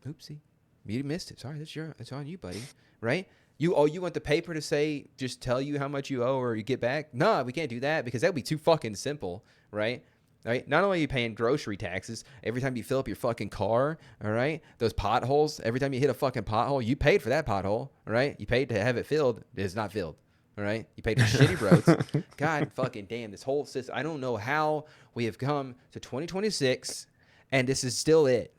Oopsie, you missed it. Sorry, it's on you, buddy. Right? You want the paper to say just tell you how much you owe or you get back? No, we can't do that because that would be too fucking simple, right? Right? Not only are you paying grocery taxes every time you fill up your fucking car, all right? Those potholes, every time you hit a fucking pothole, you paid for that pothole, all right? You paid to have it filled. It's not filled. All right, you paid for shitty roads. God fucking damn, this whole system. I don't know how we have come to 2026, and this is still it.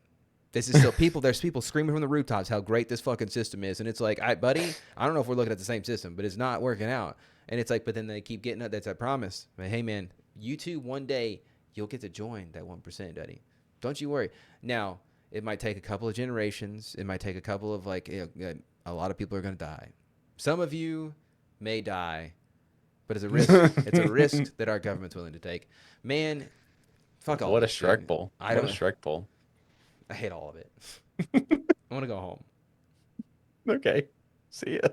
This is still people. There's people screaming from the rooftops how great this fucking system is, and it's like, buddy, I don't know if we're looking at the same system, but it's not working out. And it's like, but then they keep getting it. That's a promise. But hey, man, you too. One day you'll get to join that 1%, buddy. Don't you worry. Now it might take a couple of generations. It might take a couple of a lot of people are gonna die. Some of you may die, but it's a risk. It's a risk that our government's willing to take. Man, fuck all. What a this Shrek shit. bowl. What a Shrek bowl. I hate all of it. I want to go home. Okay. See ya.